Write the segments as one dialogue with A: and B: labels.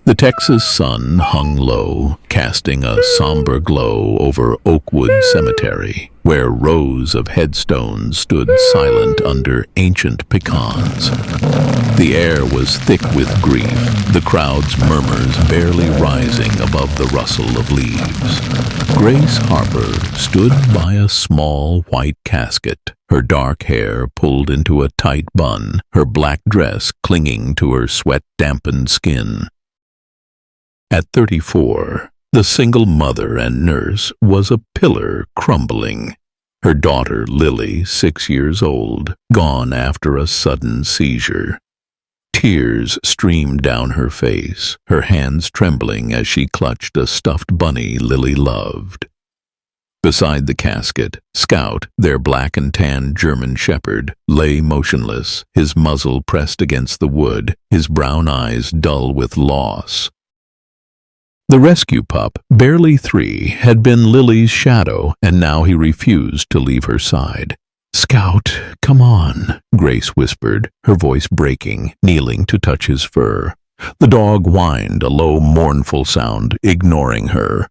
A: The Texas sun hung low, casting a somber glow over Oakwood Cemetery, where rows of headstones stood silent under ancient pecans. The air was thick with grief, the crowd's murmurs barely rising above the rustle of leaves. Grace Harper stood by a small white casket, her dark hair pulled into a tight bun, her black dress clinging to her sweat-dampened skin. At 34, the single mother and nurse was a pillar crumbling. Her daughter, Lily, 6 years old, gone after a sudden seizure. Tears streamed down her face, her hands trembling as she clutched a stuffed bunny Lily loved. Beside the casket, Scout, their black and tan German shepherd, lay motionless, his muzzle pressed against the wood, his brown eyes dull with loss. The rescue pup, barely 3, had been Lily's shadow, and now he refused to leave her side. "Scout, come on," Grace whispered, her voice breaking, kneeling to touch his fur. The dog whined, a low, mournful sound, ignoring her.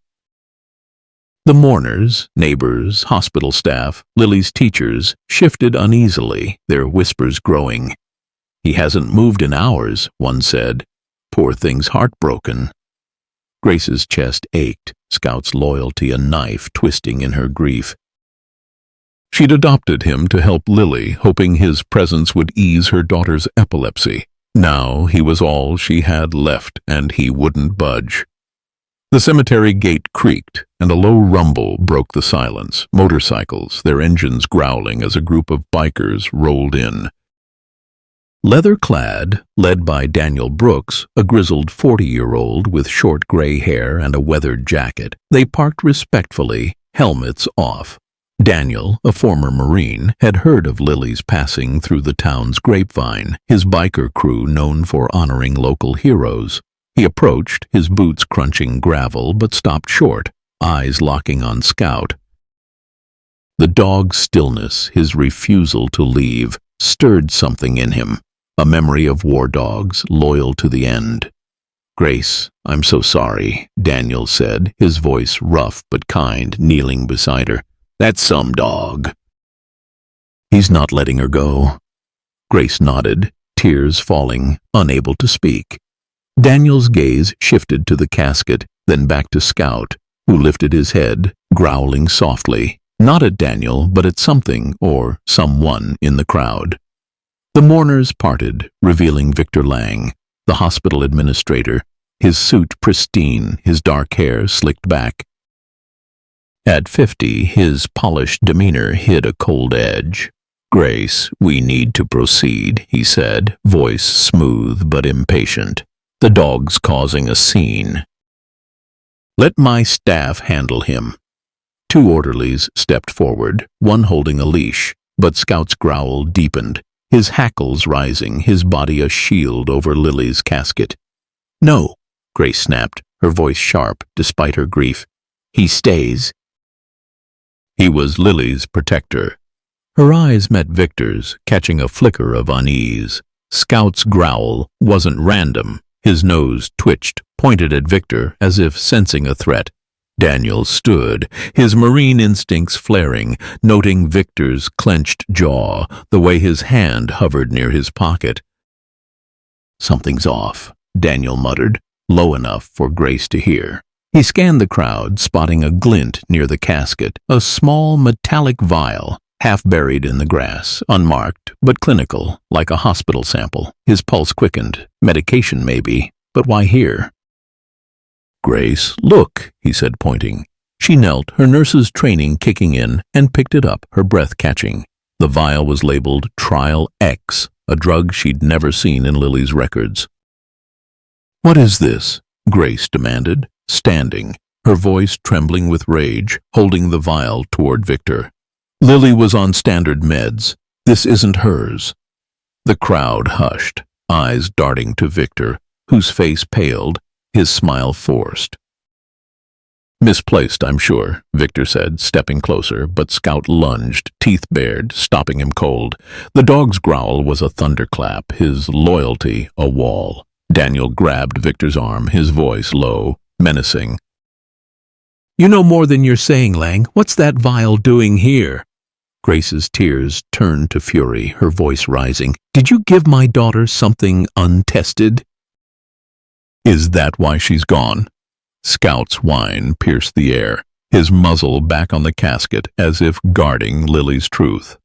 A: The mourners, neighbors, hospital staff, Lily's teachers, shifted uneasily, their whispers growing. "He hasn't moved in hours," one said. "Poor thing's heartbroken." Grace's chest ached, Scout's loyalty a knife twisting in her grief. She'd adopted him to help Lily, hoping his presence would ease her daughter's epilepsy. Now he was all she had left, and he wouldn't budge. The cemetery gate creaked, and a low rumble broke the silence. Motorcycles, their engines growling as a group of bikers rolled in. Leather-clad, led by Daniel Brooks, a grizzled 40-year-old with short gray hair and a weathered jacket, they parked respectfully, helmets off. Daniel, a former Marine, had heard of Lily's passing through the town's grapevine, his biker crew known for honoring local heroes. He approached, his boots crunching gravel, but stopped short, eyes locking on Scout. The dog's stillness, his refusal to leave, stirred something in him. A memory of war dogs, loyal to the end. "Grace, I'm so sorry," Daniel said, his voice rough but kind, kneeling beside her. "That's some dog." "He's not letting her go." Grace nodded, tears falling, unable to speak. Daniel's gaze shifted to the casket, then back to Scout, who lifted his head, growling softly, not at Daniel, but at something or someone in the crowd. The mourners parted, revealing Victor Lang, the hospital administrator, his suit pristine, his dark hair slicked back. At 50, his polished demeanor hid a cold edge. "Grace, we need to proceed," he said, voice smooth but impatient. "The dog's causing a scene." "Let my staff handle him." 2 orderlies stepped forward, one holding a leash, but Scout's growl deepened, his hackles rising, his body a shield over Lily's casket. "No," Grace snapped, her voice sharp despite her grief. "He stays." He was Lily's protector. Her eyes met Victor's, catching a flicker of unease. Scout's growl wasn't random. His nose twitched, pointed at Victor as if sensing a threat. Daniel stood, his marine instincts flaring, noting Victor's clenched jaw, the way his hand hovered near his pocket. "Something's off," Daniel muttered, low enough for Grace to hear. He scanned the crowd, spotting a glint near the casket, a small metallic vial, half buried in the grass, unmarked, but clinical, like a hospital sample. His pulse quickened. Medication, maybe, but why here? "Grace, look," he said, pointing. She knelt, her nurse's training kicking in, and picked it up, her breath catching. The vial was labeled Trial X, a drug she'd never seen in Lily's records. "What is this?" Grace demanded, standing, her voice trembling with rage, holding the vial toward Victor. "Lily was on standard meds. This isn't hers." The crowd hushed, eyes darting to Victor, whose face paled, his smile forced. "Misplaced, I'm sure," Victor said, stepping closer, but Scout lunged, teeth bared, stopping him cold. The dog's growl was a thunderclap, his loyalty a wall. Daniel grabbed Victor's arm, his voice low, menacing. "You know more than you're saying, Lang. What's that vial doing here?" Grace's tears turned to fury, her voice rising. "Did you give my daughter something untested?" "Is that why she's gone?" Scout's whine pierced the air, his muzzle back on the casket as if guarding Lily's truth.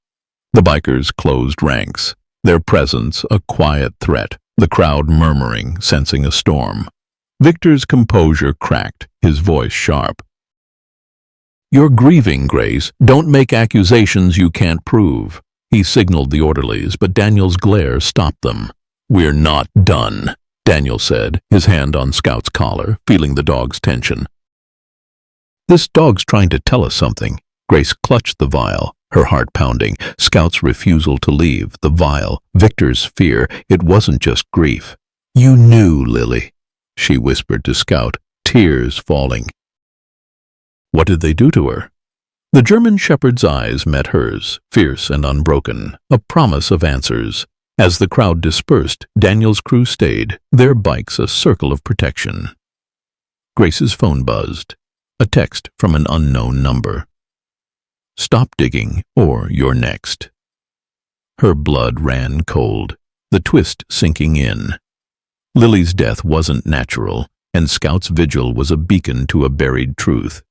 A: The bikers closed ranks, their presence a quiet threat, the crowd murmuring, sensing a storm. Victor's composure cracked, his voice sharp. "You're grieving, Grace. Don't make accusations you can't prove." He signaled the orderlies, but Daniel's glare stopped them. "We're not done," Daniel said, his hand on Scout's collar, feeling the dog's tension. "This dog's trying to tell us something." Grace clutched the vial, her heart pounding. Scout's refusal to leave, the vial, Victor's fear. It wasn't just grief. "You knew, Lily," she whispered to Scout, tears falling. "What did they do to her?" The German shepherd's eyes met hers, fierce and unbroken, a promise of answers. As the crowd dispersed, Daniel's crew stayed, their bikes a circle of protection. Grace's phone buzzed, a text from an unknown number. "Stop digging, or you're next." Her blood ran cold, the twist sinking in. Lily's death wasn't natural, and Scout's vigil was a beacon to a buried truth.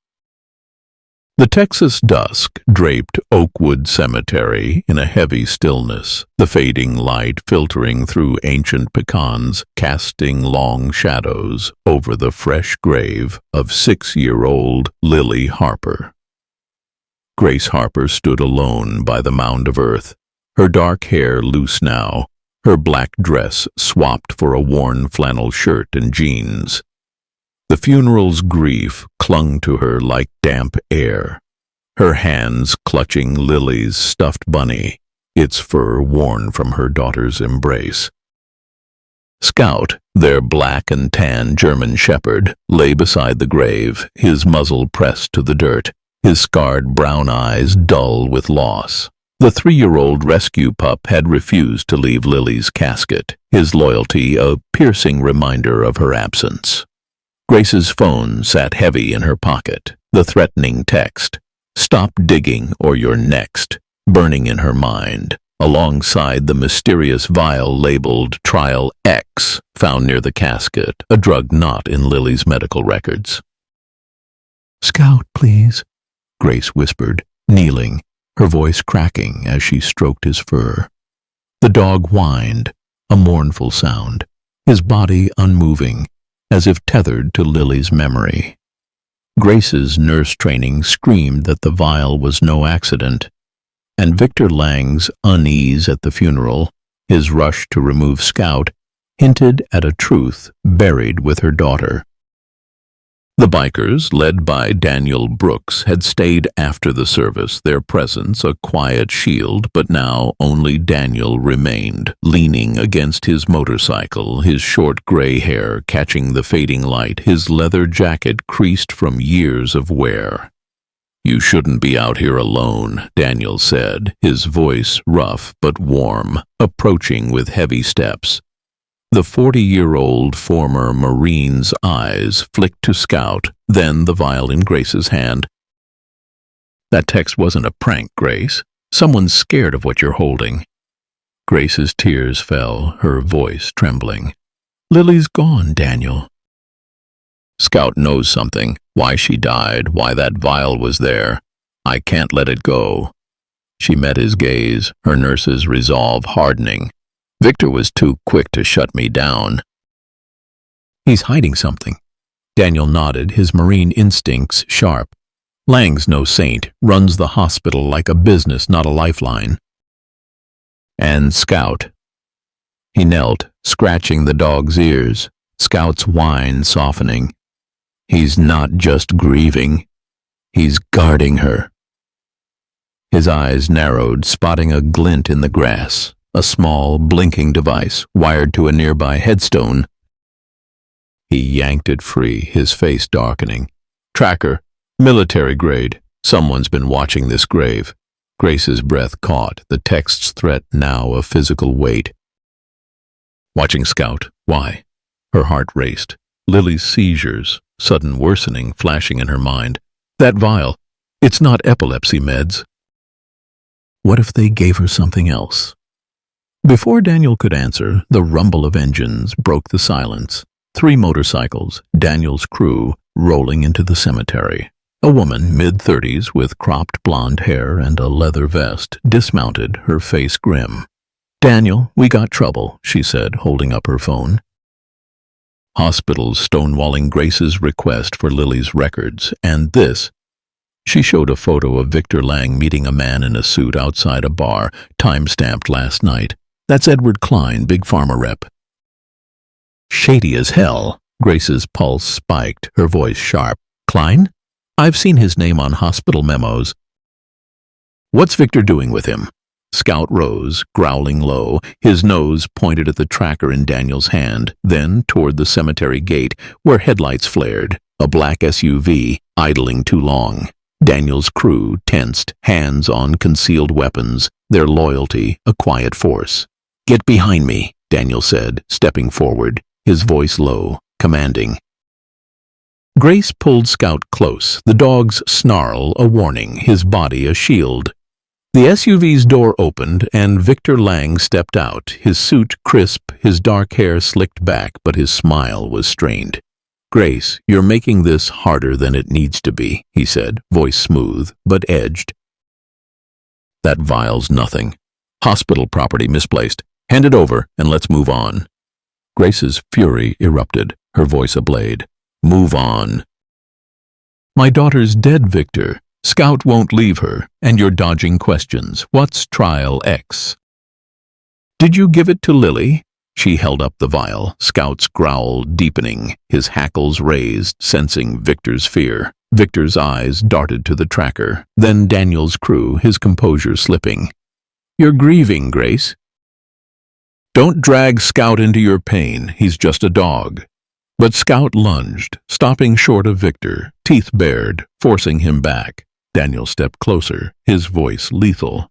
A: The Texas dusk draped Oakwood Cemetery in a heavy stillness, the fading light filtering through ancient pecans, casting long shadows over the fresh grave of 6-year-old Lily Harper. Grace Harper stood alone by the mound of earth, her dark hair loose now, her black dress swapped for a worn flannel shirt and jeans. The funeral's grief clung to her like damp air, her hands clutching Lily's stuffed bunny, its fur worn from her daughter's embrace. Scout, their black and tan German shepherd, lay beside the grave, his muzzle pressed to the dirt, his scarred brown eyes dull with loss. The 3-year-old rescue pup had refused to leave Lily's casket, his loyalty a piercing reminder of her absence. Grace's phone sat heavy in her pocket, the threatening text, "Stop digging or you're next," burning in her mind, alongside the mysterious vial labeled Trial X found near the casket, a drug not in Lily's medical records. "Scout, please," Grace whispered, kneeling, her voice cracking as she stroked his fur. The dog whined, a mournful sound, his body unmoving, as if tethered to Lily's memory. Grace's nurse training screamed that the vial was no accident, and Victor Lang's unease at the funeral, his rush to remove Scout, hinted at a truth buried with her daughter. The bikers, led by Daniel Brooks, had stayed after the service, their presence a quiet shield, but now only Daniel remained, leaning against his motorcycle, his short gray hair catching the fading light, his leather jacket creased from years of wear. "You shouldn't be out here alone," Daniel said, his voice rough but warm, approaching with heavy steps. The 40-year-old former Marine's eyes flicked to Scout, then the vial in Grace's hand. "That text wasn't a prank, Grace. Someone's scared of what you're holding." Grace's tears fell, her voice trembling. "Lily's gone, Daniel." "Scout knows something, why she died, why that vial was there. I can't let it go." She met his gaze, her nurse's resolve hardening. "Victor was too quick to shut me down." "He's hiding something." Daniel nodded, his Marine instincts sharp. "Lang's no saint, runs the hospital like a business, not a lifeline." "And Scout." He knelt, scratching the dog's ears, Scout's whine softening. "He's not just grieving, he's guarding her." His eyes narrowed, spotting a glint in the grass. A small, blinking device, wired to a nearby headstone. He yanked it free, his face darkening. "Tracker, military grade. Someone's been watching this grave." Grace's breath caught, the text's threat now a physical weight. "Watching Scout? Why?" Her heart raced. Lily's seizures, sudden worsening flashing in her mind. That vial, it's not epilepsy meds. What if they gave her something else? Before Daniel could answer, the rumble of engines broke the silence. 3 motorcycles, Daniel's crew, rolling into the cemetery. A woman, mid-30s, with cropped blonde hair and a leather vest, dismounted, her face grim. "Daniel, we got trouble," she said, holding up her phone. Hospitals stonewalling Grace's request for Lily's records, and this. She showed a photo of Victor Lang meeting a man in a suit outside a bar, time-stamped last night. That's Edward Klein, Big Pharma rep. Shady as hell. Grace's pulse spiked, her voice sharp. Klein? I've seen his name on hospital memos. What's Victor doing with him? Scout rose, growling low, his nose pointed at the tracker in Daniel's hand, then toward the cemetery gate, where headlights flared, a black SUV, idling too long. Daniel's crew tensed, hands on concealed weapons, their loyalty a quiet force. "Get behind me," Daniel said, stepping forward, his voice low, commanding. Grace pulled Scout close, the dog's snarl a warning, his body a shield. The SUV's door opened, and Victor Lang stepped out, his suit crisp, his dark hair slicked back, but his smile was strained. "Grace, you're making this harder than it needs to be," he said, voice smooth, but edged. "That vial's nothing. Hospital property misplaced. Hand it over, and let's move on." Grace's fury erupted, her voice ablade. "Move on." "My daughter's dead, Victor. Scout won't leave her, and you're dodging questions. What's trial X?" "Did you give it to Lily?" She held up the vial, Scout's growl deepening, his hackles raised, sensing Victor's fear. Victor's eyes darted to the tracker, then Daniel's crew, his composure slipping. "You're grieving, Grace." "Don't drag Scout into your pain. He's just a dog." But Scout lunged, stopping short of Victor, teeth bared, forcing him back. Daniel stepped closer, his voice lethal.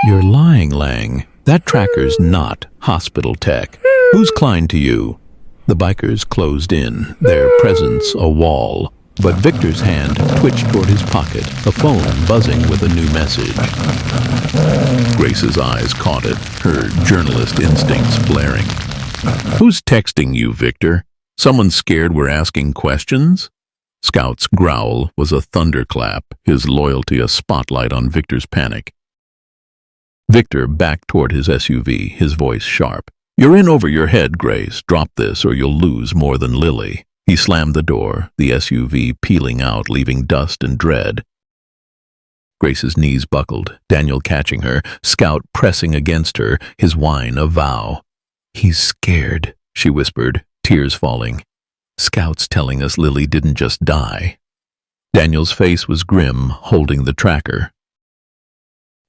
A: "You're lying, Lang. That tracker's not hospital tech. Who's Klein to you?" The bikers closed in, their presence a wall, but Victor's hand twitched toward his pocket, a phone buzzing with a new message. Grace's eyes caught it, her journalist instincts flaring. "Who's texting you, Victor? Someone scared we're asking questions?" Scout's growl was a thunderclap, his loyalty a spotlight on Victor's panic. Victor backed toward his SUV, his voice sharp. "You're in over your head, Grace. Drop this or you'll lose more than Lily." He slammed the door, the SUV peeling out, leaving dust and dread. Grace's knees buckled, Daniel catching her, Scout pressing against her, his whine a vow. "He's scared," she whispered, tears falling. "Scout's telling us Lily didn't just die." Daniel's face was grim, holding the tracker.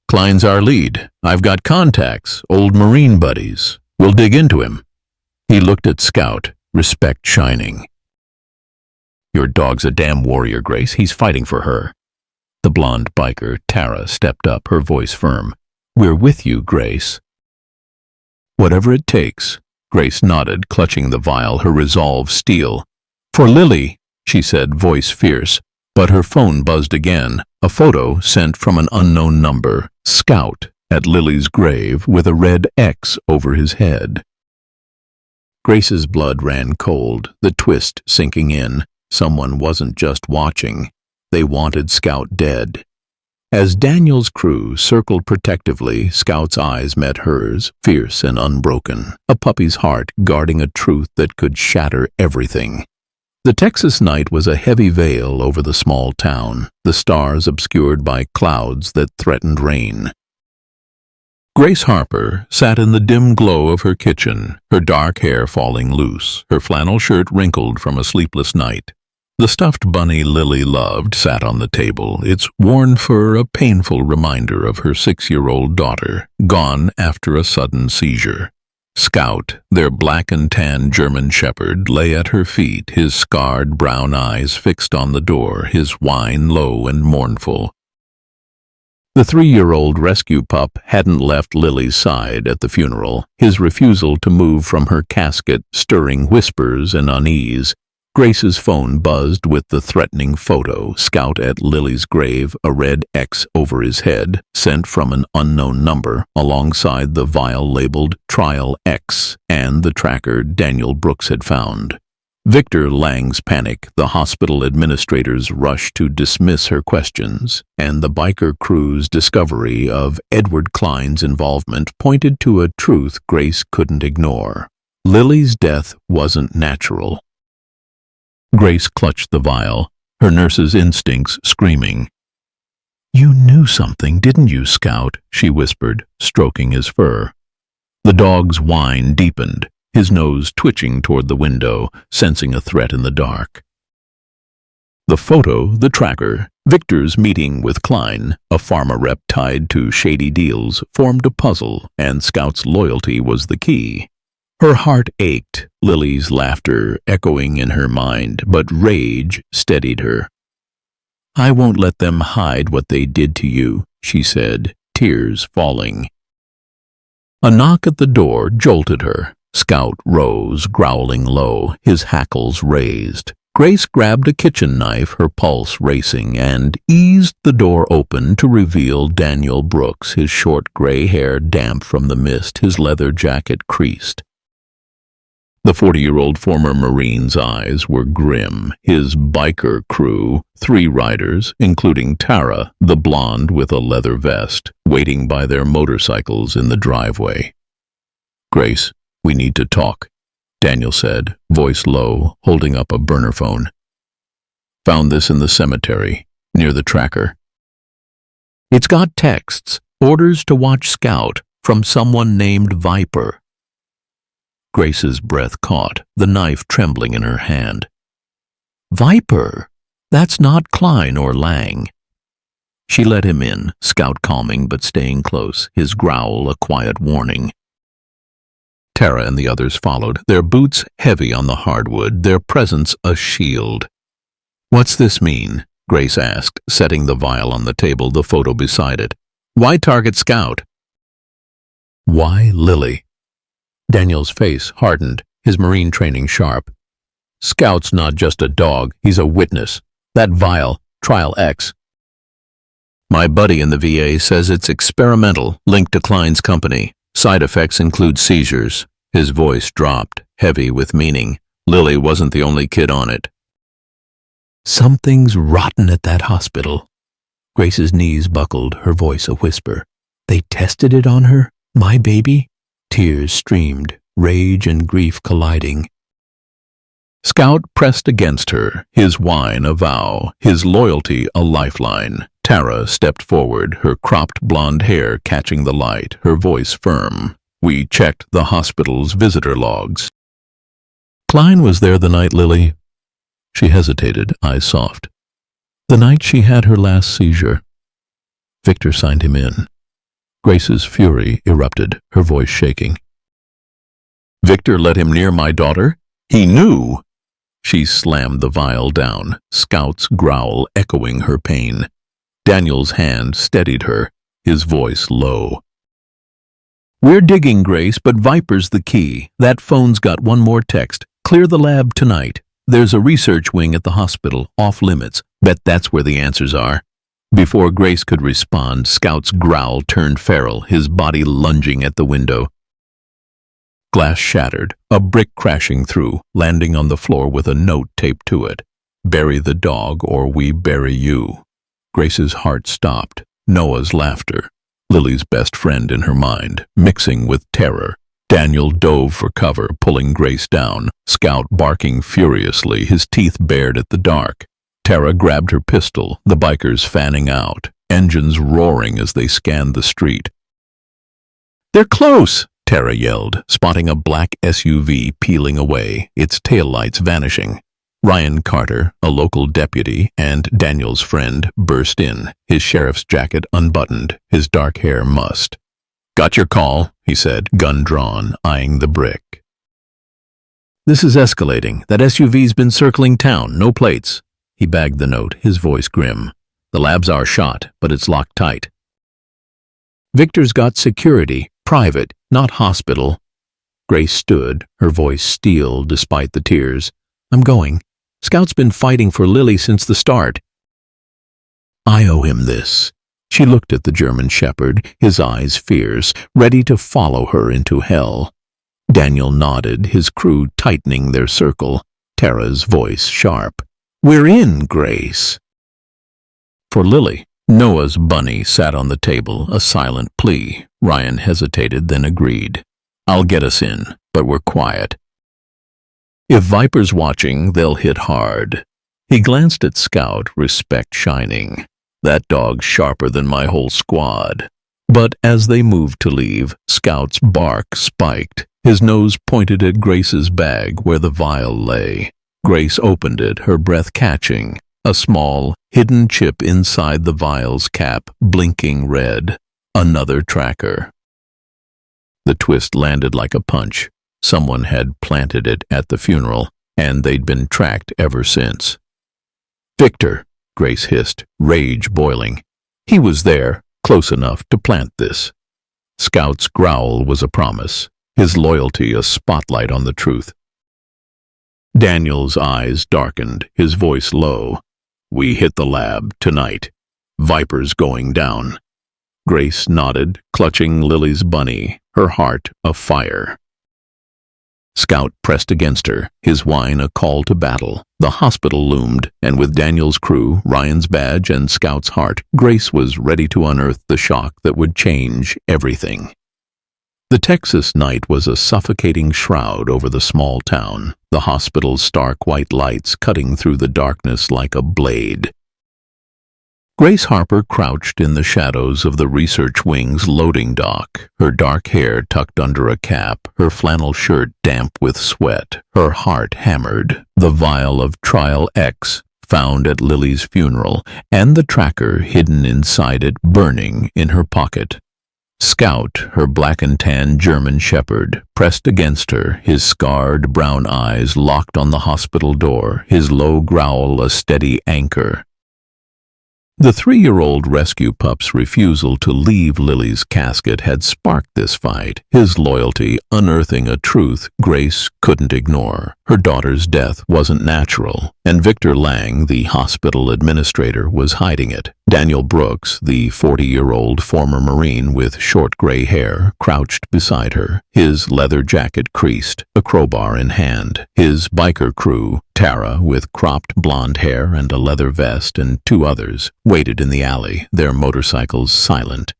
A: "Klein's our lead. I've got contacts, old Marine buddies. We'll dig into him." He looked at Scout, respect shining. "Your dog's a damn warrior, Grace. He's fighting for her." The blonde biker, Tara, stepped up, her voice firm. "We're with you, Grace." "Whatever it takes." Grace nodded, clutching the vial, her resolve steel. "For Lily," she said, voice fierce, but her phone buzzed again, a photo sent from an unknown number, Scout, at Lily's grave with a red X over his head. Grace's blood ran cold, the twist sinking in. Someone wasn't just watching. They wanted Scout dead. As Daniel's crew circled protectively, Scout's eyes met hers, fierce and unbroken, a puppy's heart guarding a truth that could shatter everything. The Texas night was a heavy veil over the small town, the stars obscured by clouds that threatened rain. Grace Harper sat in the dim glow of her kitchen, her dark hair falling loose, her flannel shirt wrinkled from a sleepless night. The stuffed bunny Lily loved sat on the table, its worn fur a painful reminder of her 6-year-old daughter, gone after a sudden seizure. Scout, their black and tan German shepherd, lay at her feet, his scarred brown eyes fixed on the door, his whine low and mournful. The 3-year-old rescue pup hadn't left Lily's side at the funeral, his refusal to move from her casket stirring whispers and unease. Grace's phone buzzed with the threatening photo, Scout at Lily's grave, a red X over his head, sent from an unknown number, alongside the vial labeled Trial X and the tracker Daniel Brooks had found. Victor Lang's panic, the hospital administrator's rush to dismiss her questions, and the biker crew's discovery of Edward Klein's involvement pointed to a truth Grace couldn't ignore. Lily's death wasn't natural. Grace clutched the vial, her nurse's instincts screaming. "You knew something, didn't you, Scout?" she whispered, stroking his fur. The dog's whine deepened, his nose twitching toward the window, sensing a threat in the dark. The photo, the tracker, Victor's meeting with Klein, a pharma rep tied to shady deals, formed a puzzle, and Scout's loyalty was the key. Her heart ached, Lily's laughter echoing in her mind, but rage steadied her. "I won't let them hide what they did to you," she said, tears falling. A knock at the door jolted her. Scout rose, growling low, his hackles raised. Grace grabbed a kitchen knife, her pulse racing, and eased the door open to reveal Daniel Brooks, his short gray hair damp from the mist, his leather jacket creased. The 40-year-old former Marine's eyes were grim. His biker crew, 3 riders, including Tara, the blonde with a leather vest, waiting by their motorcycles in the driveway. "Grace, we need to talk," Daniel said, voice low, holding up a burner phone. "Found this in the cemetery, near the tracker. It's got texts, orders to watch Scout, from someone named Viper." Grace's breath caught, the knife trembling in her hand. "Viper? That's not Klein or Lang." She let him in, Scout calming but staying close, his growl a quiet warning. Tara and the others followed, their boots heavy on the hardwood, their presence a shield. "What's this mean?" Grace asked, setting the vial on the table, the photo beside it. "Why target Scout?" "Why Lily?" Daniel's face hardened, his Marine training sharp. "Scout's not just a dog, he's a witness. That vial, Trial X. My buddy in the VA says it's experimental, linked to Klein's company. Side effects include seizures." His voice dropped, heavy with meaning. Lily wasn't the only kid on it. "Something's rotten at that hospital." Grace's knees buckled, her voice a whisper. "They tested it on her? My baby?" Tears streamed, rage and grief colliding. Scout pressed against her, his whine a vow, his loyalty a lifeline. Tara stepped forward, her cropped blonde hair catching the light, her voice firm. "We checked the hospital's visitor logs." "Klein was there the night Lily—" She hesitated, eyes soft. "The night she had her last seizure." Victor signed him in. Grace's fury erupted, her voice shaking. "Victor let him near my daughter? He knew!" She slammed the vial down, Scout's growl echoing her pain. Daniel's hand steadied her, his voice low. "We're digging, Grace, but Viper's the key. That phone's got one more text. Clear the lab tonight. There's a research wing at the hospital, off limits. Bet that's where the answers are." Before Grace could respond, Scout's growl turned feral, his body lunging at the window. Glass shattered, a brick crashing through, landing on the floor with a note taped to it. "Bury the dog or we bury you." Grace's heart stopped. Noah's laughter, Lily's best friend in her mind, mixing with terror. Daniel dove for cover, pulling Grace down, Scout barking furiously, his teeth bared at the dark. Tara grabbed her pistol, the bikers fanning out, engines roaring as they scanned the street. "They're close!" Tara yelled, spotting a black SUV peeling away, its taillights vanishing. Ryan Carter, a local deputy and Daniel's friend, burst in, his sheriff's jacket unbuttoned, his dark hair mussed. "Got your call," he said, gun drawn, eyeing the brick. "This is escalating. That SUV's been circling town, no plates." He bagged the note, his voice grim. "The lab's our shot, but it's locked tight." Victor's got security, private, not hospital. Grace stood, her voice steel despite the tears. I'm going. Scout's been fighting for Lily since the start. I owe him this. She looked at the German shepherd, his eyes fierce, ready to follow her into hell. Daniel nodded, his crew tightening their circle, Tara's voice sharp. We're in, Grace. For Lily, Noah's bunny sat on the table, a silent plea. Ryan hesitated, then agreed. I'll get us in, but we're quiet. If Viper's watching, they'll hit hard. He glanced at Scout, respect shining. That dog's sharper than my whole squad. But as they moved to leave, Scout's bark spiked. His nose pointed at Grace's bag where the vial lay. Grace opened it, her breath catching. A small, hidden chip inside the vial's cap, blinking red. Another tracker. The twist landed like a punch. Someone had planted it at the funeral, and they'd been tracked ever since. Victor, Grace hissed, rage boiling. He was there, close enough to plant this. Scout's growl was a promise, his loyalty a spotlight on the truth. Daniel's eyes darkened, his voice low. We hit the lab tonight. Viper's going down. Grace nodded, clutching Lily's bunny, her heart afire. Scout pressed against her, his whine a call to battle. The hospital loomed, and with Daniel's crew, Ryan's badge, and Scout's heart, Grace was ready to unearth the shock that would change everything. The Texas night was a suffocating shroud over the small town, the hospital's stark white lights cutting through the darkness like a blade. Grace Harper crouched in the shadows of the research wing's loading dock, her dark hair tucked under a cap, her flannel shirt damp with sweat, her heart hammered. The vial of Trial X, found at Lily's funeral, and the tracker hidden inside it burning in her pocket. Scout, her black and tan German shepherd, pressed against her, his scarred brown eyes locked on the hospital door, his low growl a steady anchor. The 3-year-old rescue pup's refusal to leave Lily's casket had sparked this fight, his loyalty unearthing a truth Grace couldn't ignore. Her daughter's death wasn't natural, and Victor Lang, the hospital administrator, was hiding it. Daniel Brooks, the 40-year-old former Marine with short gray hair, crouched beside her, his leather jacket creased, a crowbar in hand. His biker crew, Tara, with cropped blonde hair and a leather vest, and 2 others, waited in the alley, their motorcycles silent.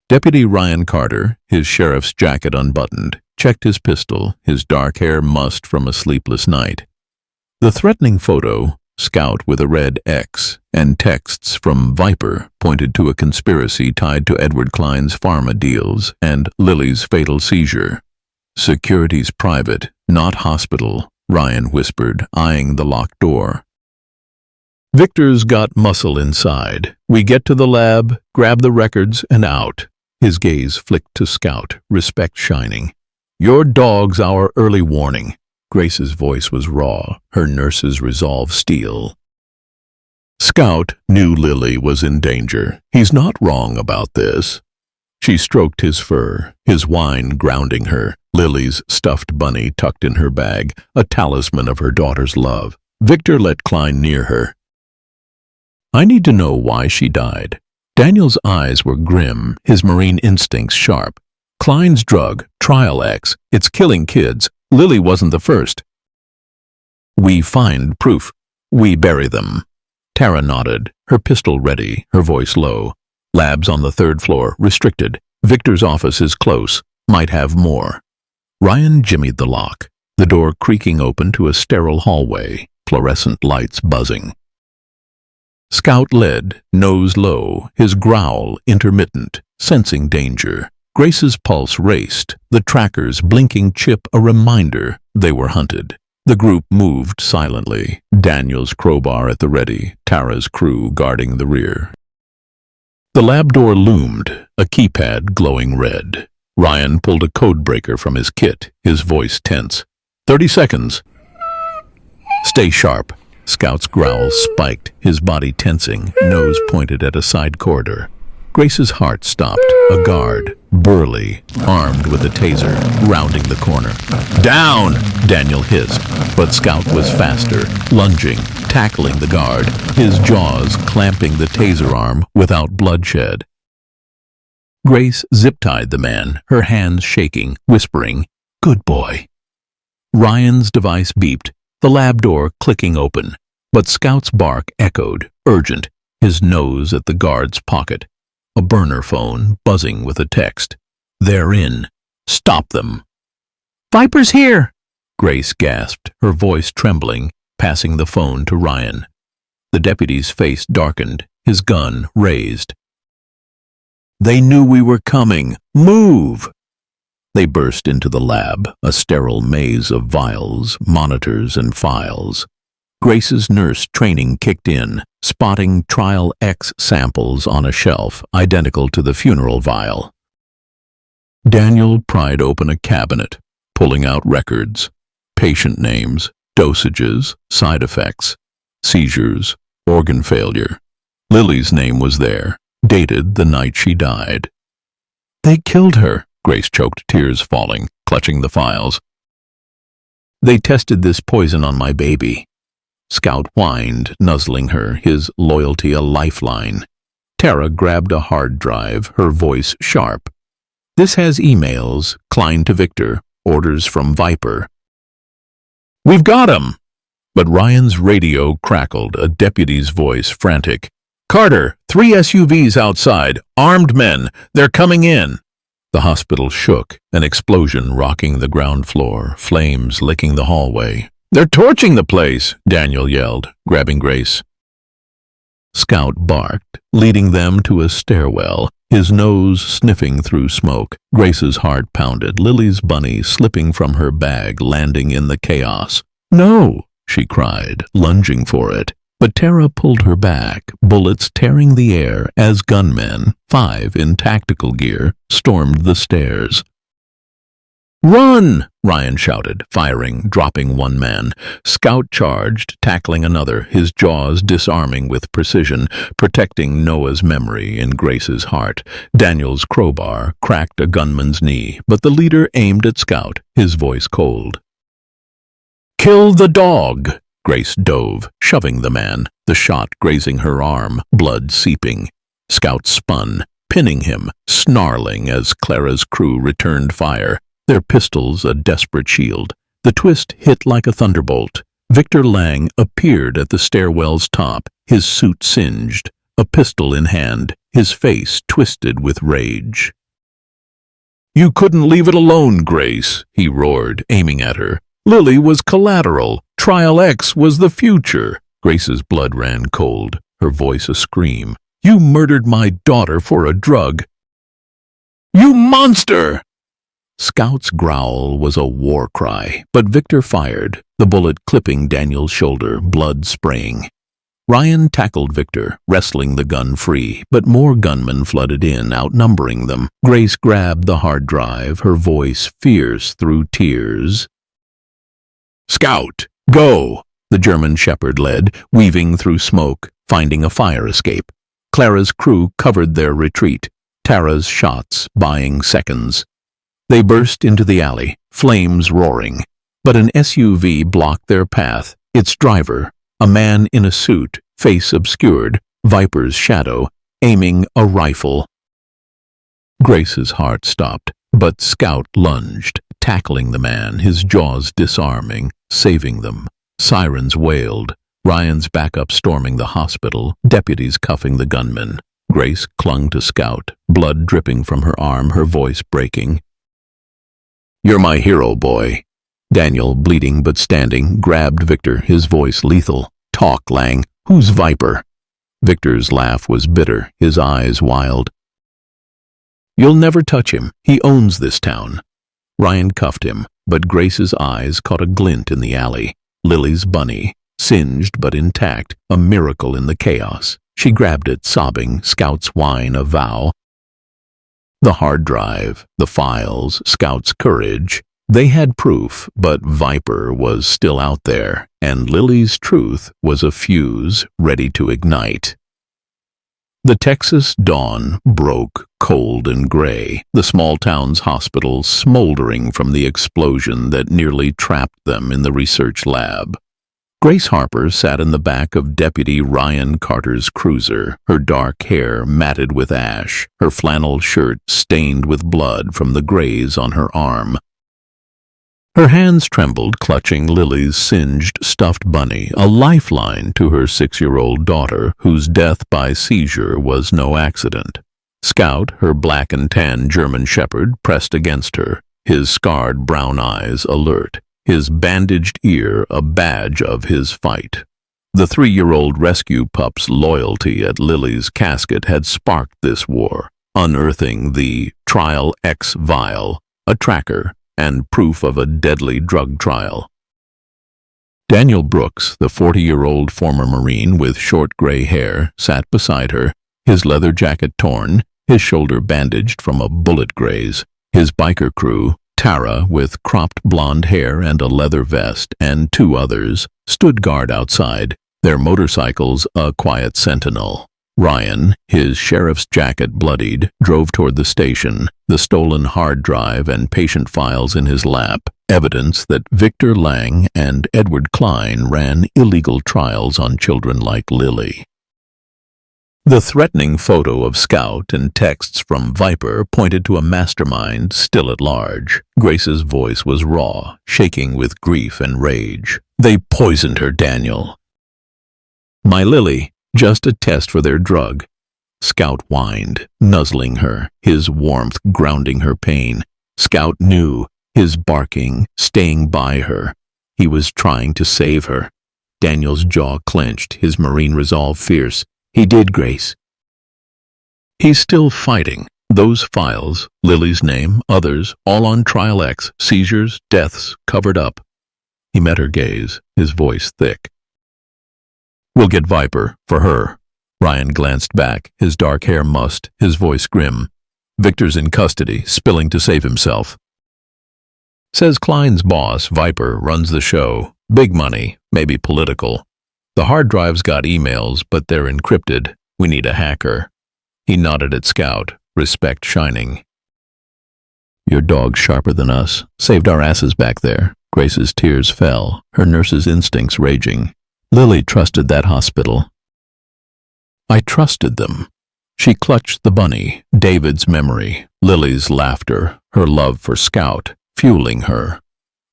A: Deputy Ryan Carter, his sheriff's jacket unbuttoned, checked his pistol, his dark hair mussed from a sleepless night. The threatening photo, Scout with a red X, and texts from Viper pointed to a conspiracy tied to Edward Klein's pharma deals and Lily's fatal seizure. Security's private, not hospital, Ryan whispered, eyeing the locked door. Victor's got muscle inside. We get to the lab, grab the records, and out. His gaze flicked to Scout, respect shining. Your dog's our early warning. Grace's voice was raw, her nurse's resolve steel. Scout knew Lily was in danger. He's not wrong about this. She stroked his fur, his whine grounding her, Lily's stuffed bunny tucked in her bag, a talisman of her daughter's love. Victor let Klein near her. I need to know why she died. Daniel's eyes were grim, his Marine instincts sharp. Klein's drug, Trial X, it's killing kids. Lily wasn't the first. We find proof. We bury them. Tara nodded, her pistol ready, her voice low. Lab's on the 3rd floor, restricted. Victor's office is close, might have more. Ryan jimmied the lock, the door creaking open to a sterile hallway, fluorescent lights buzzing. Scout led, nose low, his growl intermittent, sensing danger. Grace's pulse raced, the tracker's blinking chip a reminder they were hunted. The group moved silently, Daniel's crowbar at the ready, Tara's crew guarding the rear. The lab door loomed, a keypad glowing red. Ryan pulled a code breaker from his kit, his voice tense. 30 seconds. Stay sharp. Scout's growl spiked, his body tensing, nose pointed at a side corridor. Grace's heart stopped. A guard, burly, armed with a taser, rounding the corner. "Down!" Daniel hissed, but Scout was faster, lunging, tackling the guard, his jaws clamping the taser arm without bloodshed. Grace zip-tied the man, her hands shaking, whispering, "Good boy." Ryan's device beeped, the lab door clicking open, but Scout's bark echoed, urgent, his nose at the guard's pocket. A burner phone buzzing with a text. "They're in. Stop them." "Viper's here!" Grace gasped, her voice trembling, passing the phone to Ryan. The deputy's face darkened, his gun raised. "They knew we were coming. Move!" They burst into the lab, a sterile maze of vials, monitors, and files. Grace's nurse training kicked in, spotting Trial X samples on a shelf identical to the funeral vial. Daniel pried open a cabinet, pulling out records, patient names, dosages, side effects, seizures, organ failure. Lily's name was there, dated the night she died. "They killed her," Grace choked, tears falling, clutching the files. "They tested this poison on my baby." Scout whined, nuzzling her, his loyalty a lifeline. Tara grabbed a hard drive, her voice sharp. "This has emails, Klein to Victor, orders from Viper." "We've got him!" But Ryan's radio crackled, a deputy's voice frantic. "Carter, 3 SUVs outside, armed men, they're coming in." The hospital shook, an explosion rocking the ground floor, flames licking the hallway. "They're torching the place," Daniel yelled, grabbing Grace. Scout barked, leading them to a stairwell, his nose sniffing through smoke. Grace's heart pounded, Lily's bunny slipping from her bag, landing in the chaos. "No!" she cried, lunging for it. But Tara pulled her back, bullets tearing the air as gunmen, 5 in tactical gear, stormed the stairs. "Run!" Ryan shouted, firing, dropping one man. Scout charged, tackling another, his jaws disarming with precision, protecting Noah's memory in Grace's heart. Daniel's crowbar cracked a gunman's knee, but the leader aimed at Scout, his voice cold. "Kill the dog!" Grace dove, shoving the man, the shot grazing her arm, blood seeping. Scout spun, pinning him, snarling as Clara's crew returned fire, their pistols a desperate shield. The twist hit like a thunderbolt. Victor Lang appeared at the stairwell's top, his suit singed, a pistol in hand, his face twisted with rage. "You couldn't leave it alone, Grace," he roared, aiming at her. "Lily was collateral. Trial X was the future." Grace's blood ran cold, her voice a scream. "You murdered my daughter for a drug." "You monster!" Scout's growl was a war cry, but Victor fired, the bullet clipping Daniel's shoulder, blood spraying. Ryan tackled Victor, wrestling the gun free, but more gunmen flooded in, outnumbering them. Grace grabbed the hard drive, her voice fierce through tears. "Scout, go!" the German shepherd led, weaving through smoke, finding a fire escape. Clara's crew covered their retreat, Tara's shots buying seconds. They burst into the alley, flames roaring, but an SUV blocked their path, its driver, a man in a suit, face obscured, Viper's shadow, aiming a rifle. Grace's heart stopped, but Scout lunged, tackling the man, his jaws disarming, saving them. Sirens wailed, Ryan's backup storming the hospital, deputies cuffing the gunmen. Grace clung to Scout, blood dripping from her arm, her voice breaking. "You're my hero, boy." Daniel, bleeding but standing, grabbed Victor, his voice lethal. "Talk, Lang. Who's Viper?" Victor's laugh was bitter, his eyes wild. "You'll never touch him. He owns this town." Ryan cuffed him, but Grace's eyes caught a glint in the alley. Lily's bunny, singed but intact, a miracle in the chaos. She grabbed it, sobbing, Scout's whine a vow. The hard drive, the files, Scout's courage. They had proof, but Viper was still out there, and Lily's truth was a fuse ready to ignite. The Texas dawn broke cold and gray, the small town's hospital smoldering from the explosion that nearly trapped them in the research lab. Grace Harper sat in the back of Deputy Ryan Carter's cruiser, her dark hair matted with ash, her flannel shirt stained with blood from the graze on her arm. Her hands trembled, clutching Lily's singed stuffed bunny, a lifeline to her 6-year-old daughter, whose death by seizure was no accident. Scout, her black and tan German shepherd, pressed against her, his scarred brown eyes alert, his bandaged ear a badge of his fight. The 3-year-old rescue pup's loyalty at Lily's casket had sparked this war, unearthing the Trial X vial, a tracker, and proof of a deadly drug trial. Daniel Brooks, the 40-year-old former Marine with short gray hair, sat beside her, his leather jacket torn, his shoulder bandaged from a bullet graze. His biker crew, Tara with cropped blonde hair and a leather vest, and 2 others, stood guard outside, their motorcycles a quiet sentinel. Ryan, his sheriff's jacket bloodied, drove toward the station, the stolen hard drive and patient files in his lap, evidence that Victor Lang and Edward Klein ran illegal trials on children like Lily. The threatening photo of Scout and texts from Viper pointed to a mastermind still at large. Grace's voice was raw, shaking with grief and rage. "They poisoned her, Daniel." "My Lily, just a test for their drug." Scout whined, nuzzling her, his warmth grounding her pain. Scout knew, his barking, staying by her. He was trying to save her. Daniel's jaw clenched, his Marine resolve fierce. "He did, Grace." "He's still fighting. Those files, Lily's name, others, all on Trial X, seizures, deaths, covered up." He met her gaze, his voice thick. "We'll get Viper, for her." Ryan glanced back, his dark hair mussed, his voice grim. "Victor's in custody, spilling to save himself. Says Klein's boss, Viper, runs the show. Big money, maybe political. The hard drive's got emails, but they're encrypted. We need a hacker." He nodded at Scout, respect shining. "Your dog's sharper than us. Saved our asses back there." Grace's tears fell, her nurse's instincts raging. "Lily trusted that hospital." "I trusted them." She clutched the bunny, David's memory, Lily's laughter, her love for Scout, fueling her.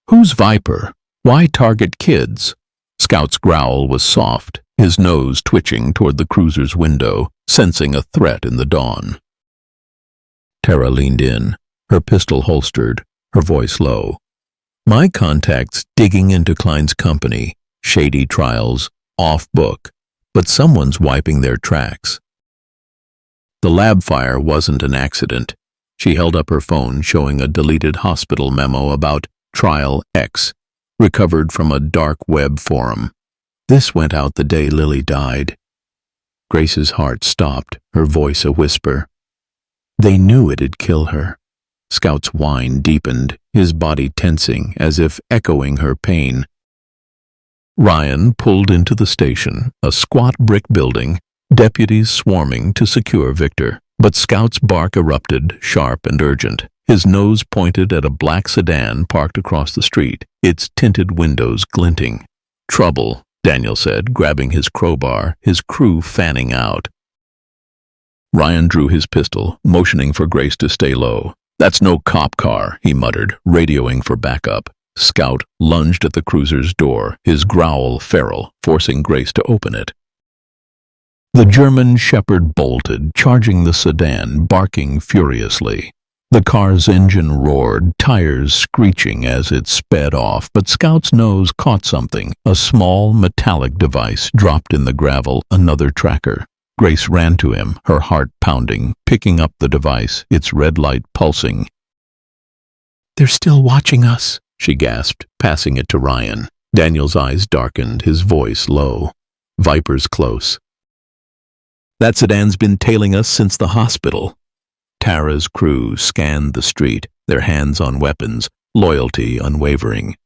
A: "Who's Viper? Why target kids?" Scout's growl was soft, his nose twitching toward the cruiser's window, sensing a threat in the dawn. Tara leaned in, her pistol holstered, her voice low. "My contact's digging into Klein's company, shady trials, off-book, but someone's wiping their tracks." The lab fire wasn't an accident. She held up her phone, showing a deleted hospital memo about Trial X, recovered from a dark web forum. "This went out the day Lily died." Grace's heart stopped, her voice a whisper. "They knew it'd kill her." Scout's whine deepened, his body tensing as if echoing her pain. Ryan pulled into the station, a squat brick building, deputies swarming to secure Victor. But Scout's bark erupted, sharp and urgent. His nose pointed at a black sedan parked across the street, its tinted windows glinting. "Trouble," Daniel said, grabbing his crowbar, his crew fanning out. Ryan drew his pistol, motioning for Grace to stay low. "That's no cop car," he muttered, radioing for backup. Scout lunged at the cruiser's door, his growl feral, forcing Grace to open it. The German shepherd bolted, charging the sedan, barking furiously. The car's engine roared, tires screeching as it sped off, but Scout's nose caught something, a small metallic device dropped in the gravel, another tracker. Grace ran to him, her heart pounding, picking up the device, its red light pulsing. "They're still watching us," she gasped, passing it to Ryan. Daniel's eyes darkened, his voice low. "Viper's close. That sedan's been tailing us since the hospital." Tara's crew scanned the street, their hands on weapons, loyalty unwavering.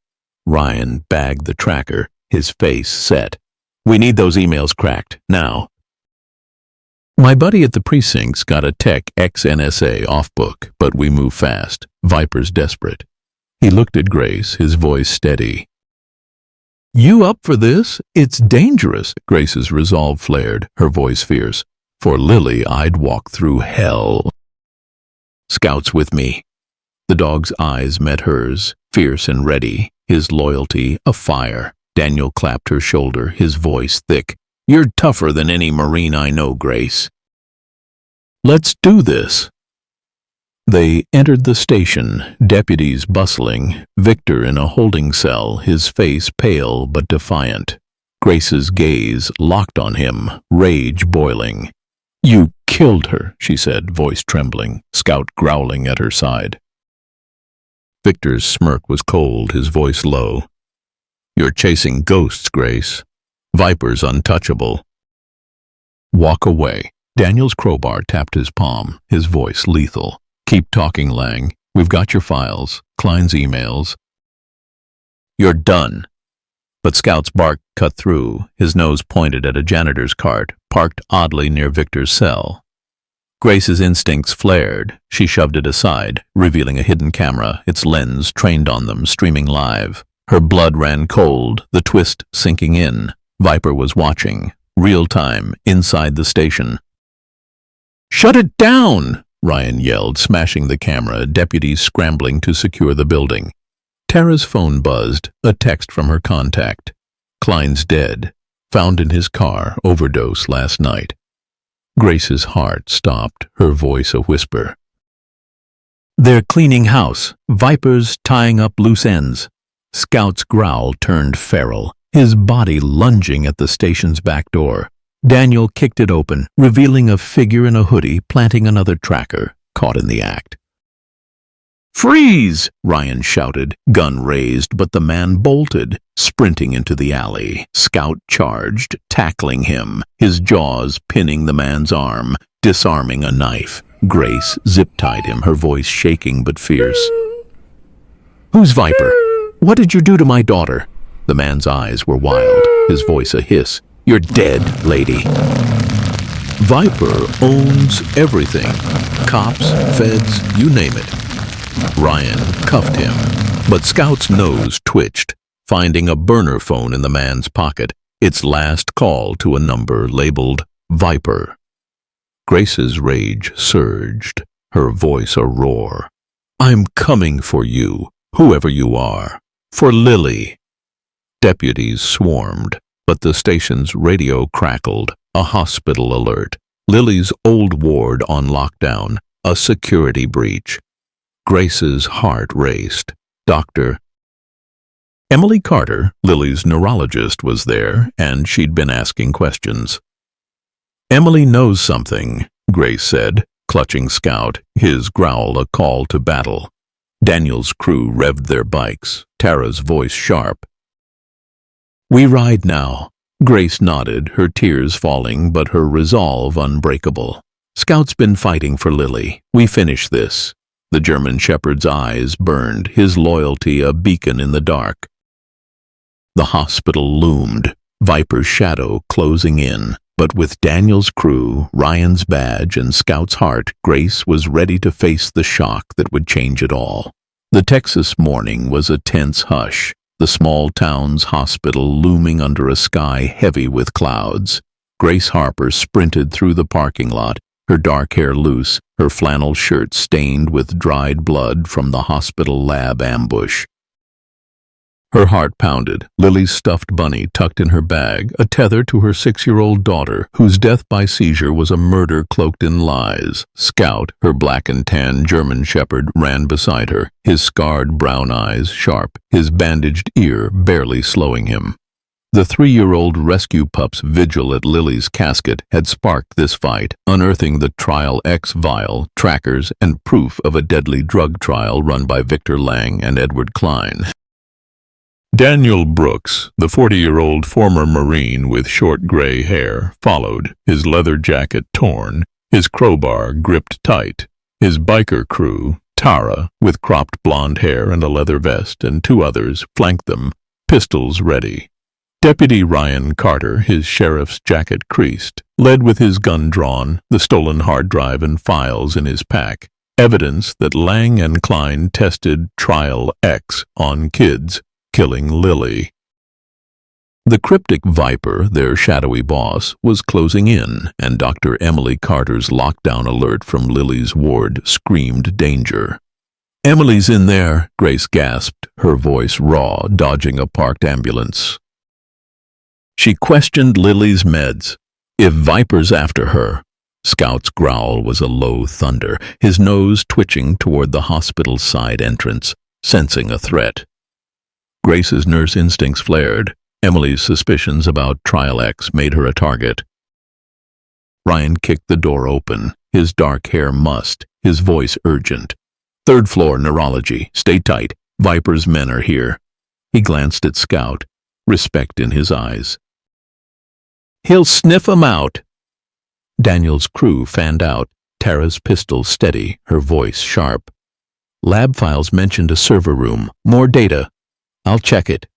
A: Ryan bagged the tracker, his face set. "We need those emails cracked, now." My buddy at the precinct's got a Tech ex-NSA off-book, but we move fast. Viper's desperate. He looked at Grace, his voice steady. You up for this? It's dangerous. Grace's resolve flared, her voice fierce. For Lily, I'd walk through hell. Scout's with me. The dog's eyes met hers, fierce and ready, his loyalty afire. Daniel clapped her shoulder, his voice thick. You're tougher than any Marine I know, Grace. Let's do this. They entered the station, deputies bustling, Victor in a holding cell, his face pale but defiant. Grace's gaze locked on him, rage boiling. You killed her, she said, voice trembling, Scout growling at her side. Victor's smirk was cold, his voice low. You're chasing ghosts, Grace. Viper's untouchable. Walk away. Daniel's crowbar tapped his palm, his voice lethal. Keep talking, Lang. We've got your files, Klein's emails. You're done. But Scout's bark cut through, his nose pointed at a janitor's cart, parked oddly near Victor's cell. Grace's instincts flared. She shoved it aside, revealing a hidden camera, its lens trained on them, streaming live. Her blood ran cold, the twist sinking in. Viper was watching, real time, inside the station. Shut it down! Ryan yelled, smashing the camera, deputies scrambling to secure the building. Tara's phone buzzed, a text from her contact. Klein's dead, found in his car, overdose last night. Grace's heart stopped, her voice a whisper. They're cleaning house, Viper's tying up loose ends. Scout's growl turned feral, his body lunging at the station's back door. Daniel kicked it open, revealing a figure in a hoodie planting another tracker, caught in the act. Freeze! Ryan shouted, gun raised, but the man bolted, sprinting into the alley. Scout charged, tackling him, his jaws pinning the man's arm, disarming a knife. Grace zip-tied him, her voice shaking but fierce. Who's Viper? What did you do to my daughter? The man's eyes were wild, his voice a hiss. You're dead, lady. Viper owns everything. Cops, feds, you name it. Ryan cuffed him, but Scout's nose twitched, finding a burner phone in the man's pocket, its last call to a number labeled Viper. Grace's rage surged, her voice a roar. I'm coming for you, whoever you are. For Lily. Deputies swarmed, but the station's radio crackled, a hospital alert. Lily's old ward on lockdown, a security breach. Grace's heart raced. Doctor Emily Carter, Lily's neurologist, was there, and she'd been asking questions. Emily knows something, Grace said, clutching Scout, his growl a call to battle. Daniel's crew revved their bikes, Tara's voice sharp. We ride now. Grace nodded, her tears falling, but her resolve unbreakable. Scout's been fighting for Lily. We finish this. The German shepherd's eyes burned, his loyalty a beacon in the dark. The hospital loomed, Viper's shadow closing in. But with Daniel's crew, Ryan's badge, and Scout's heart, Grace was ready to face the shock that would change it all. The Texas morning was a tense hush, the small town's hospital looming under a sky heavy with clouds. Grace Harper sprinted through the parking lot, her dark hair loose, her flannel shirt stained with dried blood from the hospital lab ambush. Her heart pounded, Lily's stuffed bunny tucked in her bag, a tether to her 6-year-old daughter, whose death by seizure was a murder cloaked in lies. Scout, her black and tan German shepherd, ran beside her, his scarred brown eyes sharp, his bandaged ear barely slowing him. The 3-year-old rescue pup's vigil at Lily's casket had sparked this fight, unearthing the Trial X vial, trackers, and proof of a deadly drug trial run by Victor Lang and Edward Klein. Daniel Brooks, the 40-year-old former Marine with short gray hair, followed, his leather jacket torn, his crowbar gripped tight. His biker crew, Tara, with cropped blonde hair and a leather vest, and 2 others, flanked them, pistols ready. Deputy Ryan Carter, his sheriff's jacket creased, led with his gun drawn, the stolen hard drive and files in his pack. Evidence that Lang and Klein tested Trial X on kids, killing Lily. The cryptic Viper, their shadowy boss, was closing in, and Dr. Emily Carter's lockdown alert from Lily's ward screamed danger. "Emily's in there," Grace gasped, her voice raw, dodging a parked ambulance. She questioned Lily's meds. "If Viper's after her..." Scout's growl was a low thunder, his nose twitching toward the hospital's side entrance, sensing a threat. Grace's nurse instincts flared. Emily's suspicions about Trial X made her a target. Ryan kicked the door open, his dark hair mussed, his voice urgent. "Third floor, neurology. Stay tight. Viper's men are here." He glanced at Scout, respect in his eyes. "He'll sniff 'em out." Daniel's crew fanned out, Tara's pistol steady, her voice sharp. "Lab files mentioned a server room. More data. I'll check it."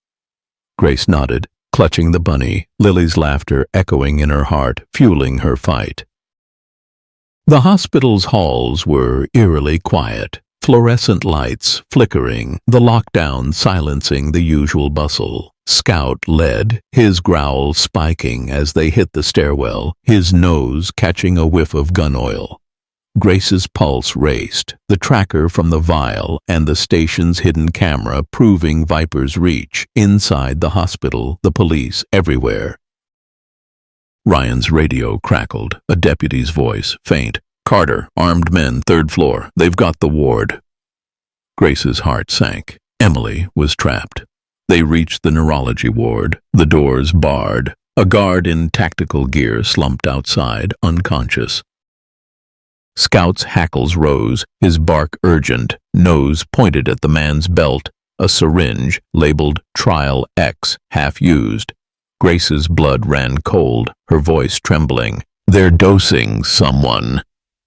A: Grace nodded, clutching the bunny, Lily's laughter echoing in her heart, fueling her fight. The hospital's halls were eerily quiet, fluorescent lights flickering, the lockdown silencing the usual bustle. Scout led, his growl spiking as they hit the stairwell, his nose catching a whiff of gun oil. Grace's pulse raced, the tracker from the vial and the station's hidden camera proving Viper's reach. Inside the hospital, the police everywhere. Ryan's radio crackled, a deputy's voice, faint. "Carter, armed men, third floor. They've got the ward." Grace's heart sank. Emily was trapped. They reached the neurology ward, the doors barred. A guard in tactical gear slumped outside, unconscious. Scout's hackles rose, his bark urgent, nose pointed at the man's belt, a syringe labeled Trial X, half-used. Grace's blood ran cold, her voice trembling. "They're dosing someone.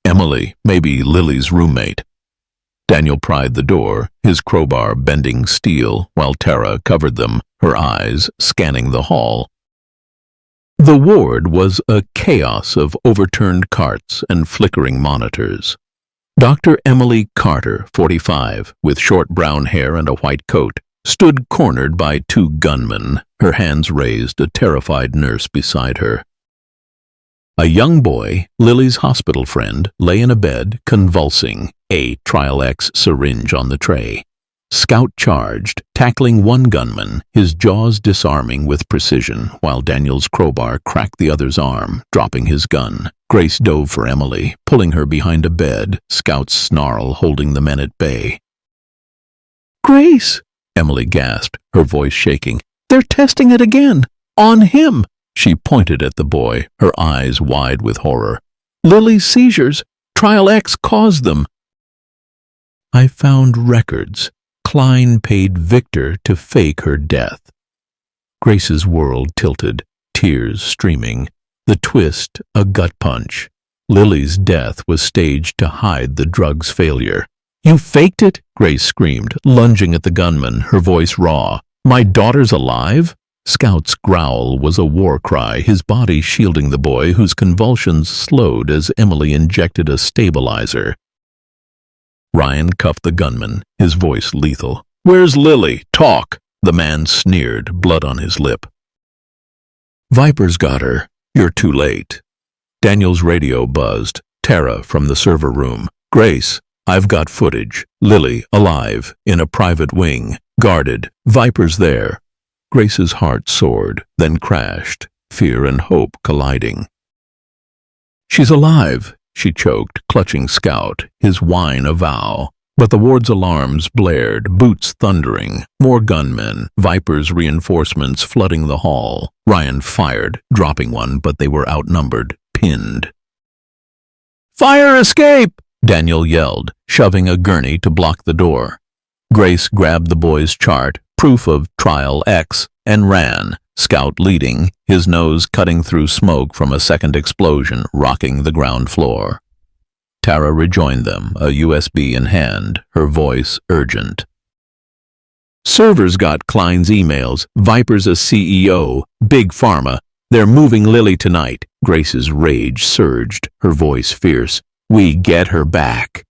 A: Emily, maybe Lily's roommate." Daniel pried the door, his crowbar bending steel, while Tara covered them, her eyes scanning the hall. The ward was a chaos of overturned carts and flickering monitors. Dr. Emily Carter, 45, with short brown hair and a white coat, stood cornered by two gunmen, her hands raised, a terrified nurse beside her. A young boy, Lily's hospital friend, lay in a bed, convulsing, a Trial X syringe on the tray. Scout charged, tackling one gunman, his jaws disarming with precision, while Daniel's crowbar cracked the other's arm, dropping his gun. Grace dove for Emily, pulling her behind a bed, Scout's snarl holding the men at bay. "Grace!" Emily gasped, her voice shaking. "They're testing it again! On him!" She pointed at the boy, her eyes wide with horror. "Lily's seizures! Trial X caused them!" "I found records. Klein paid Victor to fake her death." Grace's world tilted, tears streaming. The twist, a gut punch. Lily's death was staged to hide the drug's failure. "You faked it?" Grace screamed, lunging at the gunman, her voice raw. "My daughter's alive?" Scout's growl was a war cry, his body shielding the boy, whose convulsions slowed as Emily injected a stabilizer. Ryan cuffed the gunman, his voice lethal. "Where's Lily? Talk!" The man sneered, blood on his lip. "Viper's got her. You're too late." Daniel's radio buzzed. Tara from the server room. "Grace, I've got footage. Lily, alive, in a private wing, guarded. Viper's there." Grace's heart soared, then crashed, fear and hope colliding. "She's alive," she choked, clutching Scout, his whine a vow. But the ward's alarms blared, boots thundering, more gunmen, Viper's reinforcements flooding the hall. Ryan fired, dropping one, but they were outnumbered, pinned. "Fire escape!" Daniel yelled, shoving a gurney to block the door. Grace grabbed the boy's chart, proof of Trial X, and ran, Scout leading, his nose cutting through smoke from a second explosion, rocking the ground floor. Tara rejoined them, a USB in hand, her voice urgent. Servers got Klein's emails. Viper's a CEO. Big Pharma. They're moving Lily tonight. Grace's rage surged, her voice fierce. We get her back.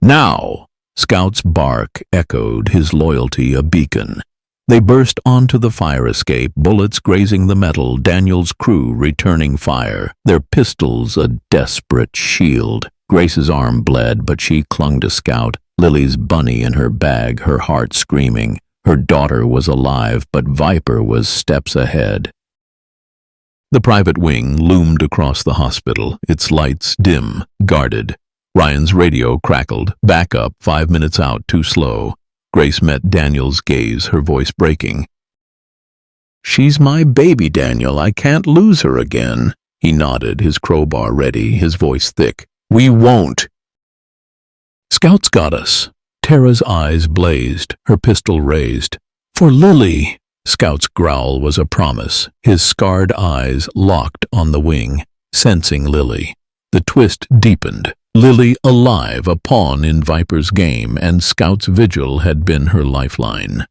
A: Now! Scout's bark echoed, his loyalty a beacon. They burst onto the fire escape, bullets grazing the metal, Daniel's crew returning fire, their pistols a desperate shield. Grace's arm bled, but she clung to Scout, Lily's bunny in her bag, her heart screaming. Her daughter was alive, but Viper was steps ahead. The private wing loomed across the hospital, its lights dim, guarded. Ryan's radio crackled. Back up, 5 minutes out, too slow. Grace met Daniel's gaze, her voice breaking. She's my baby, Daniel. I can't lose her again. He nodded, his crowbar ready, his voice thick. We won't. Scout's got us. Tara's eyes blazed, her pistol raised. For Lily. Scout's growl was a promise, his scarred eyes locked on the wing, sensing Lily. The twist deepened. Lily alive, a pawn in Viper's game, and Scout's vigil had been her lifeline.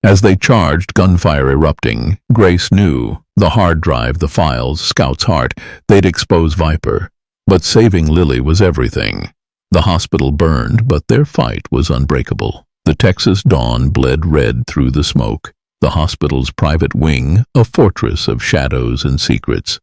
A: As they charged, gunfire erupting, Grace knew, the hard drive, the files, Scout's heart, they'd expose Viper. But saving Lily was everything. The hospital burned, but their fight was unbreakable. The Texas dawn bled red through the smoke. The hospital's private wing, a fortress of shadows and secrets.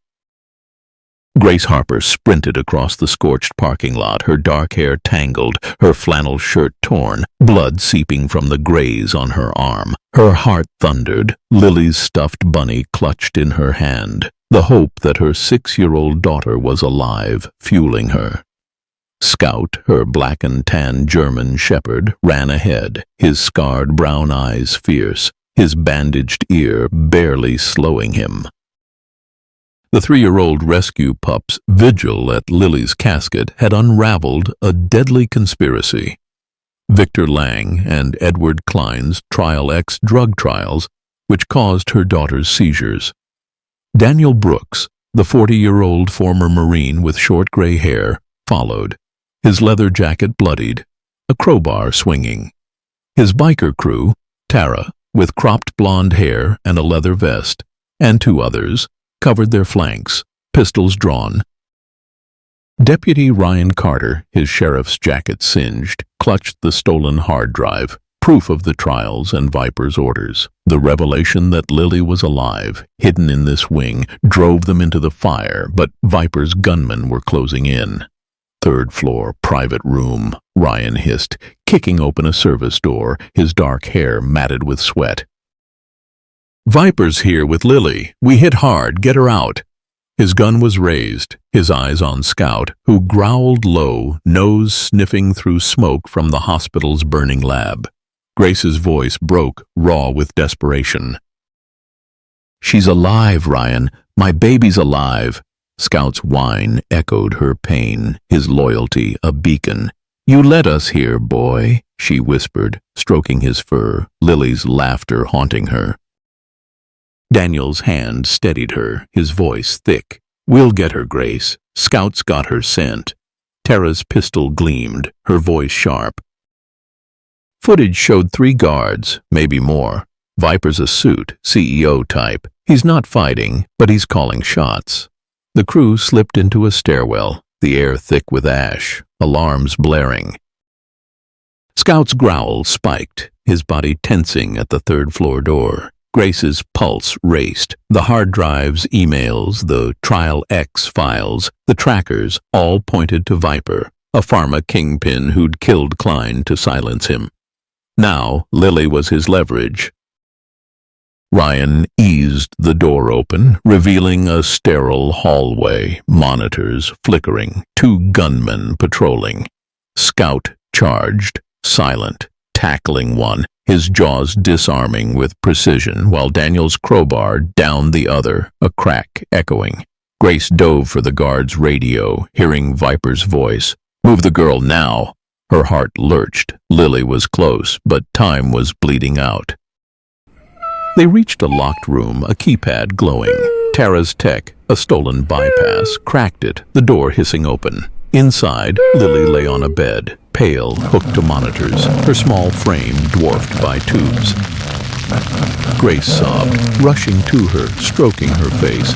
A: Grace Harper sprinted across the scorched parking lot, her dark hair tangled, her flannel shirt torn, blood seeping from the graze on her arm. Her heart thundered, Lily's stuffed bunny clutched in her hand, the hope that her 6-year-old daughter was alive, fueling her. Scout, her black and tan German shepherd, ran ahead, his scarred brown eyes fierce, his bandaged ear barely slowing him. The 3-year-old rescue pup's vigil at Lily's casket had unraveled a deadly conspiracy. Victor Lang and Edward Klein's Trial X drug trials, which caused her daughter's seizures. Daniel Brooks, the 40-year-old former Marine with short gray hair, followed, his leather jacket bloodied, a crowbar swinging. His biker crew, Tara, with cropped blonde hair and a leather vest, and 2 others, covered their flanks, pistols drawn. Deputy Ryan Carter, his sheriff's jacket singed, clutched the stolen hard drive, proof of the trials and Viper's orders. The revelation that Lily was alive, hidden in this wing, drove them into the fire, but Viper's gunmen were closing in. 3rd floor, private room, Ryan hissed, kicking open a service door, his dark hair matted with sweat. Viper's here with Lily. We hit hard. Get her out. His gun was raised, his eyes on Scout, who growled low, nose sniffing through smoke from the hospital's burning lab. Grace's voice broke, raw with desperation. She's alive, Ryan. My baby's alive. Scout's whine echoed her pain, his loyalty a beacon. You led us here, boy, she whispered, stroking his fur, Lily's laughter haunting her. Daniel's hand steadied her, his voice thick. We'll get her, Grace. Scout's got her scent. Tara's pistol gleamed, her voice sharp. Footage showed 3 guards, maybe more. Viper's a suit, CEO type. He's not fighting, but he's calling shots. The crew slipped into a stairwell, the air thick with ash, alarms blaring. Scout's growl spiked, his body tensing at the 3rd floor door. Grace's pulse raced. The hard drives, emails, the Trial X files, the trackers, all pointed to Viper, a pharma kingpin who'd killed Klein to silence him. Now, Lily was his leverage. Ryan eased the door open, revealing a sterile hallway, monitors flickering, 2 gunmen patrolling. Scout charged, silent, tackling one, his jaws disarming with precision, while Daniel's crowbar downed the other, a crack echoing. Grace dove for the guard's radio, hearing Viper's voice. Move the girl now. Her heart lurched. Lily was close, but time was bleeding out. They reached a locked room, a keypad glowing. Tara's tech, a stolen bypass, cracked it, the door hissing open. Inside, Lily lay on a bed, pale, hooked to monitors, her small frame dwarfed by tubes. Grace sobbed, rushing to her, stroking her face.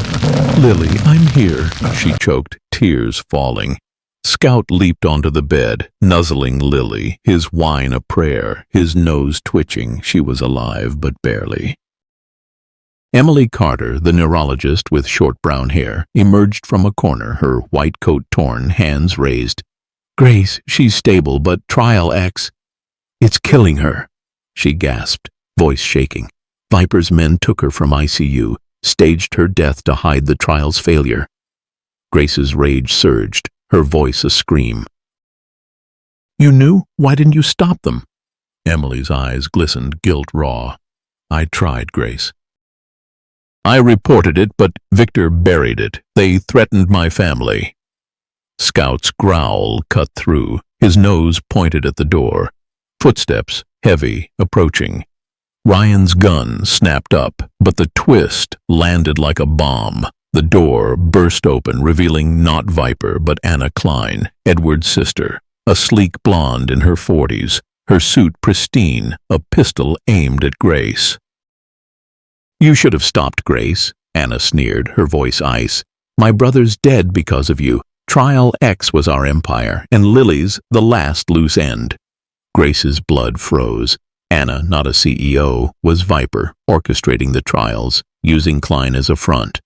A: "Lily, I'm here," she choked, tears falling. Scout leaped onto the bed, nuzzling Lily, his whine a prayer, his nose twitching. She was alive, but barely. Emily Carter, the neurologist with short brown hair, emerged from a corner, her white coat torn, hands raised. "Grace, she's stable, but trial X, it's killing her," she gasped, voice shaking. Viper's men took her from ICU, staged her death to hide the trial's failure. Grace's rage surged, her voice a scream. "You knew? Why didn't you stop them?" Emily's eyes glistened, guilt raw. "I tried, Grace. I reported it, but Victor buried it. They threatened my family." Scout's growl cut through, his nose pointed at the door. Footsteps, heavy, approaching. Ryan's gun snapped up, but the twist landed like a bomb. The door burst open, revealing not Viper, but Anna Klein, Edward's sister, a sleek blonde in her 40s, her suit pristine, a pistol aimed at Grace. "You should have stopped, Grace," Anna sneered, her voice ice. "My brother's dead because of you. Trial X was our empire, and Lily's the last loose end." Grace's blood froze. Anna, not a CEO, was Viper, orchestrating the trials, using Klein as a front.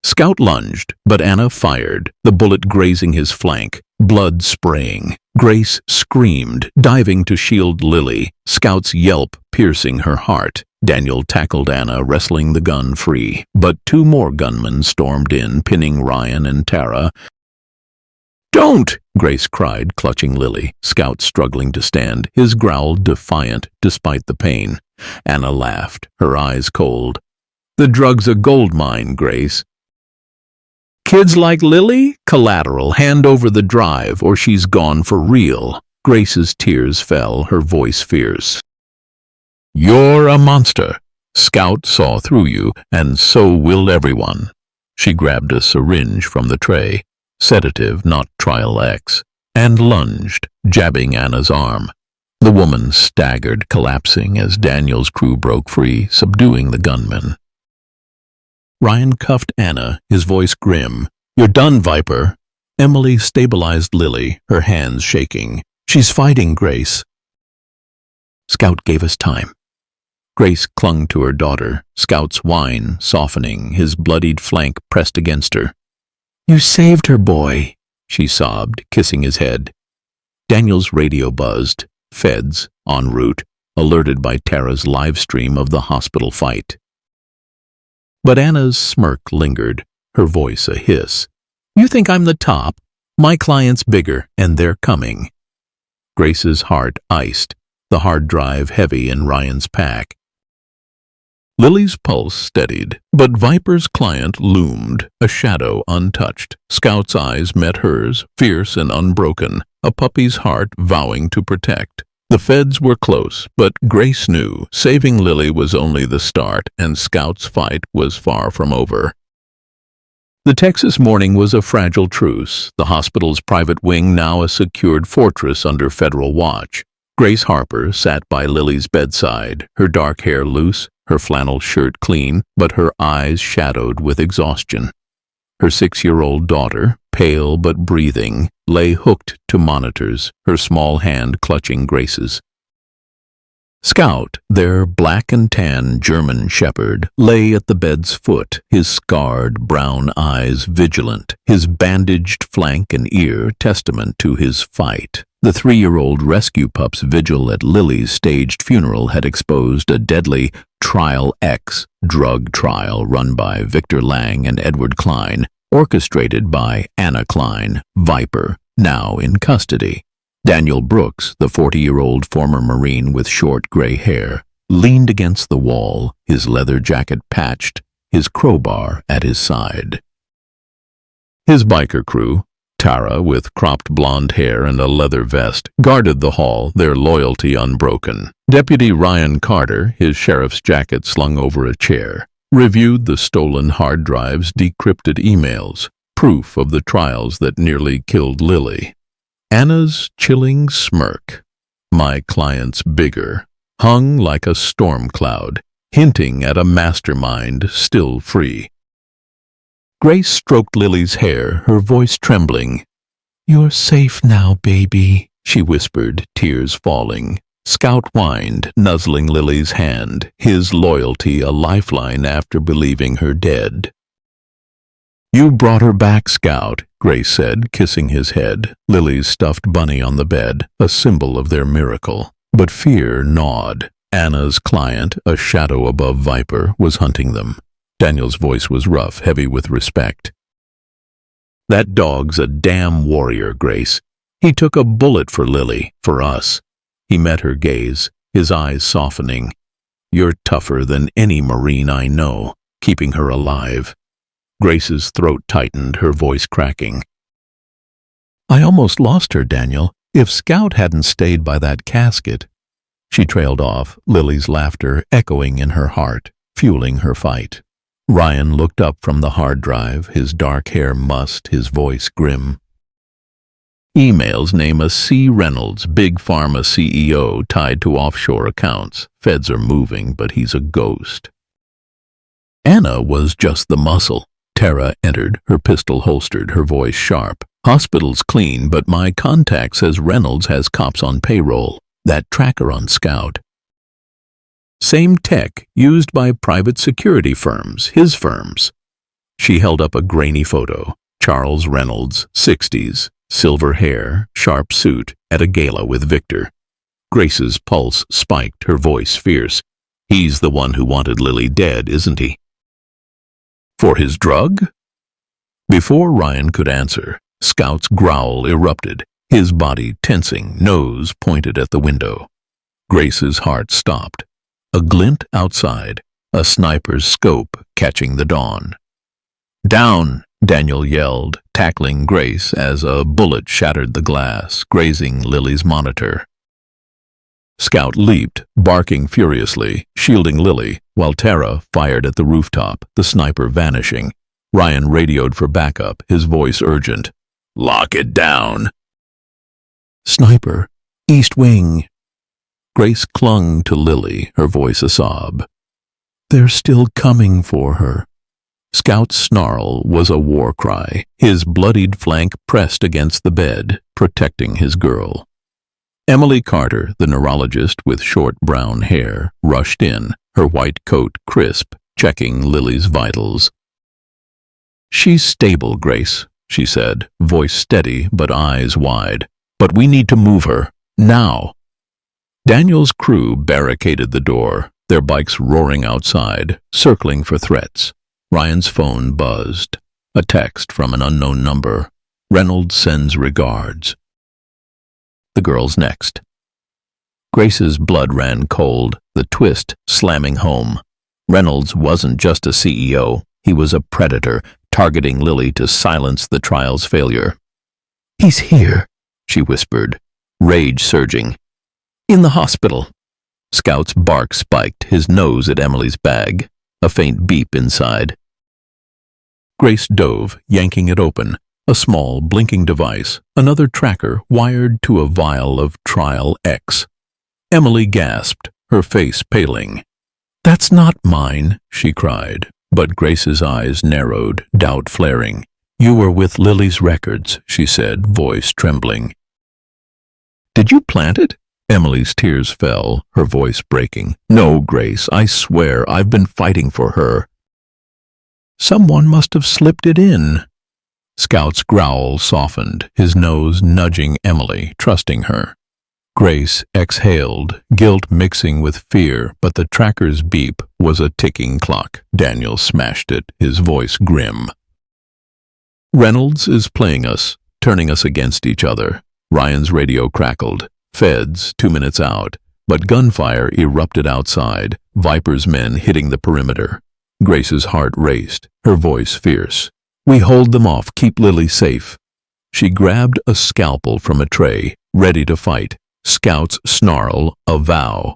A: Scout lunged, but Anna fired, the bullet grazing his flank, blood spraying. Grace screamed, diving to shield Lily, Scout's yelp piercing her heart. Daniel tackled Anna, wrestling the gun free, but two more gunmen stormed in, pinning Ryan and Tara. "Don't!" Grace cried, clutching Lily, Scout struggling to stand, his growl defiant despite the pain. Anna laughed, her eyes cold. "The drug's a gold mine, Grace. Kids like Lily? Collateral, hand over the drive, or she's gone for real." Grace's tears fell, her voice fierce. "You're a monster. Scout saw through you, and so will everyone." She grabbed a syringe from the tray, sedative, not trial X, and lunged, jabbing Anna's arm. The woman staggered, collapsing as Daniel's crew broke free, subduing the gunmen. Ryan cuffed Anna, his voice grim. "You're done, Viper." Emily stabilized Lily, her hands shaking. "She's fighting, Grace." "Scout gave us time." Grace clung to her daughter, Scout's whine softening, his bloodied flank pressed against her. "You saved her, boy," she sobbed, kissing his head. Daniel's radio buzzed, feds, en route, alerted by Tara's live stream of the hospital fight. But Anna's smirk lingered, her voice a hiss. "You think I'm the top? My client's bigger, and they're coming." Grace's heart iced, the hard drive heavy in Ryan's pack. Lily's pulse steadied, but Viper's client loomed, a shadow untouched. Scout's eyes met hers, fierce and unbroken, a puppy's heart vowing to protect. The feds were close, but Grace knew saving Lily was only the start, and Scout's fight was far from over. The Texas morning was a fragile truce, the hospital's private wing now a secured fortress under federal watch. Grace Harper sat by Lily's bedside, her dark hair loose, her flannel shirt clean, but her eyes shadowed with exhaustion. Her 6-year-old daughter, pale but breathing, lay hooked to monitors, her small hand clutching Grace's. Scout, their black and tan German shepherd, lay at the bed's foot, his scarred brown eyes vigilant, his bandaged flank and ear testament to his fight. The 3-year-old rescue pup's vigil at Lily's staged funeral had exposed a deadly Trial X drug trial run by Victor Lang and Edward Klein, orchestrated by Anna Klein, Viper, now in custody. Daniel Brooks, the 40-year-old former Marine with short gray hair, leaned against the wall, his leather jacket patched, his crowbar at his side. His biker crew, Tara with cropped blonde hair and a leather vest, guarded the hall, their loyalty unbroken. Deputy Ryan Carter, his sheriff's jacket slung over a chair, reviewed the stolen hard drives, decrypted emails, proof of the trials that nearly killed Lily. Anna's chilling smirk, my client's bigger, hung like a storm cloud, hinting at a mastermind still free. Grace stroked Lily's hair, her voice trembling. "You're safe now, baby," she whispered, tears falling. Scout whined, nuzzling Lily's hand, his loyalty a lifeline after believing her dead. "You brought her back, Scout," Grace said, kissing his head, Lily's stuffed bunny on the bed, a symbol of their miracle. But fear gnawed. Anna's client, a shadow above Viper, was hunting them. Daniel's voice was rough, heavy with respect. "That dog's a damn warrior, Grace. He took a bullet for Lily, for us." He met her gaze, his eyes softening. "You're tougher than any Marine I know, keeping her alive." Grace's throat tightened, her voice cracking. "I almost lost her, Daniel. If Scout hadn't stayed by that casket." She trailed off, Lily's laughter echoing in her heart, fueling her fight. Ryan looked up from the hard drive, his dark hair mussed, his voice grim. "Emails name a C. Reynolds, big pharma CEO tied to offshore accounts. Feds are moving, but he's a ghost." Anna was just the muscle. Tara entered, her pistol holstered, her voice sharp. "Hospital's clean, but my contact says Reynolds has cops on payroll. That tracker on Scout. Same tech used by private security firms, his firms." She held up a grainy photo. Charles Reynolds, 60s, silver hair, sharp suit, at a gala with Victor. Grace's pulse spiked, her voice fierce. "He's the one who wanted Lily dead, isn't he?" "For his drug?" Before Ryan could answer, Scout's growl erupted, his body tensing, nose pointed at the window. Grace's heart stopped. A glint outside, a sniper's scope catching the dawn. "Down!" Daniel yelled, tackling Grace as a bullet shattered the glass, grazing Lily's monitor. Scout leaped, barking furiously, shielding Lily, while Tara fired at the rooftop, the sniper vanishing. Ryan radioed for backup, his voice urgent. "Lock it down!" "Sniper, East Wing." Grace clung to Lily, her voice a sob. "They're still coming for her." Scout's snarl was a war cry, his bloodied flank pressed against the bed, protecting his girl. Emily Carter, the neurologist with short brown hair, rushed in, her white coat crisp, checking Lily's vitals. "She's stable, Grace," she said, voice steady but eyes wide. "But we need to move her, now." Daniel's crew barricaded the door, their bikes roaring outside, circling for threats. Ryan's phone buzzed. A text from an unknown number. "Reynolds sends regards." The girl's next. Grace's blood ran cold, the twist slamming home. Reynolds wasn't just a CEO, he was a predator, targeting Lily to silence the trial's failure. "He's here," she whispered, rage surging. "In the hospital." Scout's bark spiked, his nose at Emily's bag, a faint beep inside. Grace dove, yanking it open, a small, blinking device, another tracker wired to a vial of Trial X. Emily gasped, her face paling. "That's not mine," she cried, but Grace's eyes narrowed, doubt flaring. "You were with Lily's records," she said, voice trembling. "Did you plant it?" Emily's tears fell, her voice breaking. "No, Grace, I swear I've been fighting for her." "Someone must have slipped it in." Scout's growl softened, his nose nudging Emily, trusting her. Grace exhaled, guilt mixing with fear, but the tracker's beep was a ticking clock. Daniel smashed it, his voice grim. "Reynolds is playing us, turning us against each other." Ryan's radio crackled. Feds, 2 minutes out, but gunfire erupted outside, Viper's men hitting the perimeter. Grace's heart raced, her voice fierce. "We hold them off, keep Lily safe." She grabbed a scalpel from a tray, ready to fight. Scout's snarl, a vow.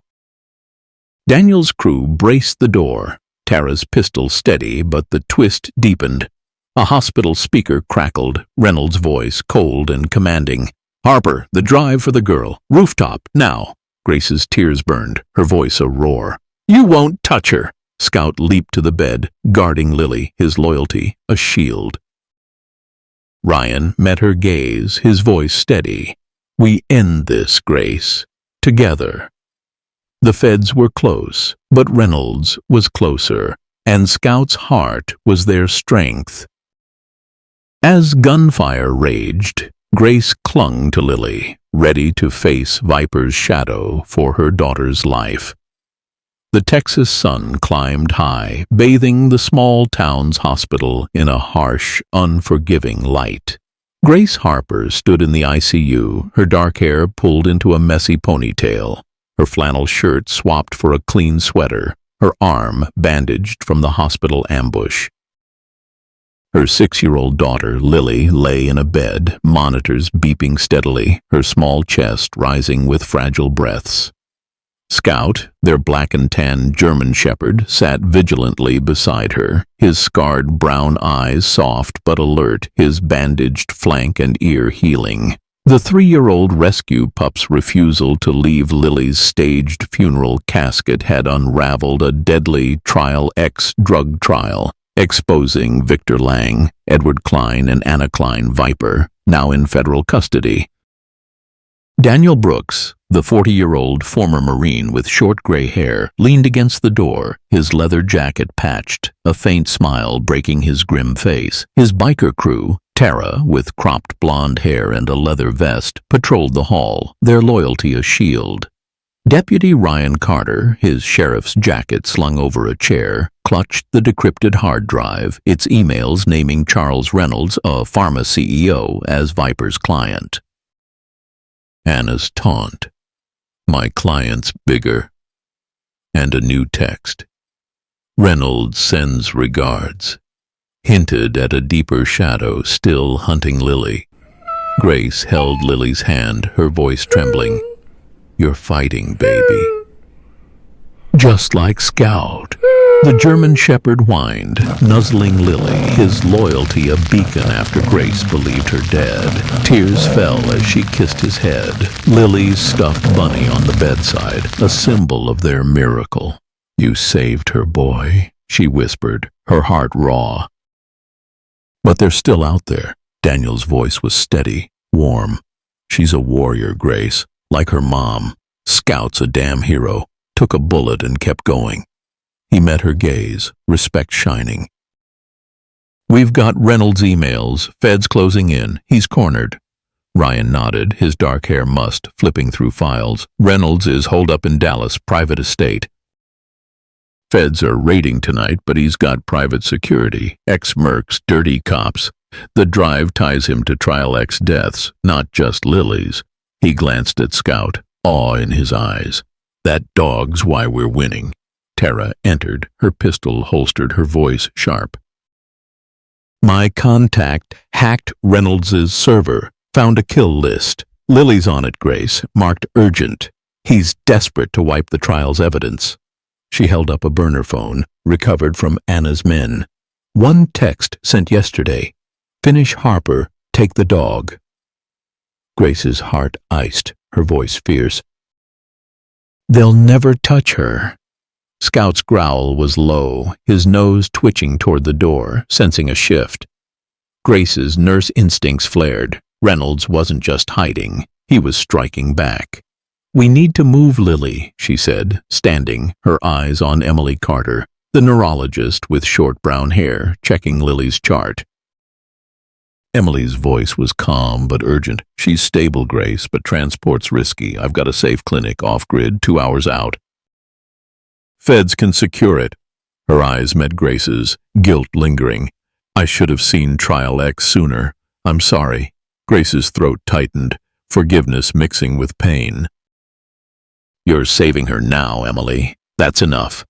A: Daniel's crew braced the door, Tara's pistol steady, but the twist deepened. A hospital speaker crackled, Reynolds' voice cold and commanding. Harper, the drive for the girl. Rooftop, now. Grace's tears burned, her voice a roar. You won't touch her. Scout leaped to the bed, guarding Lily, his loyalty, a shield. Ryan met her gaze, his voice steady. We end this, Grace. Together. The feds were close, but Reynolds was closer, and Scout's heart was their strength. As gunfire raged, Grace clung to Lily, ready to face Viper's shadow for her daughter's life. The Texas sun climbed high, bathing the small town's hospital in a harsh, unforgiving light. Grace Harper stood in the ICU, her dark hair pulled into a messy ponytail, her flannel shirt swapped for a clean sweater, her arm bandaged from the hospital ambush. Her 6-year-old daughter, Lily, lay in a bed, monitors beeping steadily, her small chest rising with fragile breaths. Scout, their black and tan German shepherd, sat vigilantly beside her, his scarred brown eyes soft but alert, his bandaged flank and ear healing. The 3-year-old rescue pup's refusal to leave Lily's staged funeral casket had unraveled a deadly Trial X drug trial, exposing Victor Lang, Edward Klein, and Anna Klein Viper, now in federal custody. Daniel Brooks, the 40-year-old former Marine with short gray hair, leaned against the door, his leather jacket patched, a faint smile breaking his grim face. His biker crew, Tara, with cropped blonde hair and a leather vest, patrolled the hall, their loyalty a shield. Deputy Ryan Carter, his sheriff's jacket slung over a chair, clutched the decrypted hard drive, its emails naming Charles Reynolds, a pharma CEO, as Viper's client. Anna's taunt. My client's bigger. And a new text. Reynolds sends regards. Hinted at a deeper shadow still hunting Lily. Grace held Lily's hand, her voice trembling. You're fighting, baby. Just like Scout. The German shepherd whined, nuzzling Lily, his loyalty a beacon after Grace believed her dead. Tears fell as she kissed his head, Lily's stuffed bunny on the bedside, a symbol of their miracle. You saved her, boy, she whispered, her heart raw. But they're still out there. Daniel's voice was steady, warm. She's a warrior, Grace, like her mom. Scout's a damn hero, took a bullet and kept going. He met her gaze, respect shining. We've got Reynolds' emails, feds closing in, he's cornered. Ryan nodded, his dark hair mussed, flipping through files. Reynolds is holed up in Dallas, private estate. Feds are raiding tonight, but he's got private security, ex-mercs, dirty cops. The drive ties him to Trial X deaths, not just Lily's. He glanced at Scout, awe in his eyes. That dog's why we're winning. Tara entered, her pistol holstered, her voice sharp. My contact hacked Reynolds's server, found a kill list. Lily's on it, Grace, marked urgent. He's desperate to wipe the trial's evidence. She held up a burner phone, recovered from Anna's men. One text sent yesterday. Finish Harper, take the dog. Grace's heart iced, her voice fierce. They'll never touch her. Scout's growl was low, his nose twitching toward the door, sensing a shift. Grace's nurse instincts flared. Reynolds wasn't just hiding, he was striking back. We need to move Lily, she said, standing, her eyes on Emily Carter, the neurologist with short brown hair, checking Lily's chart. Emily's voice was calm but urgent. She's stable, Grace, but transport's risky. I've got a safe clinic off-grid, 2 hours out. Feds can secure it. Her eyes met Grace's, guilt lingering. I should have seen Trial X sooner. I'm sorry. Grace's throat tightened, forgiveness mixing with pain. You're saving her now, Emily. That's enough.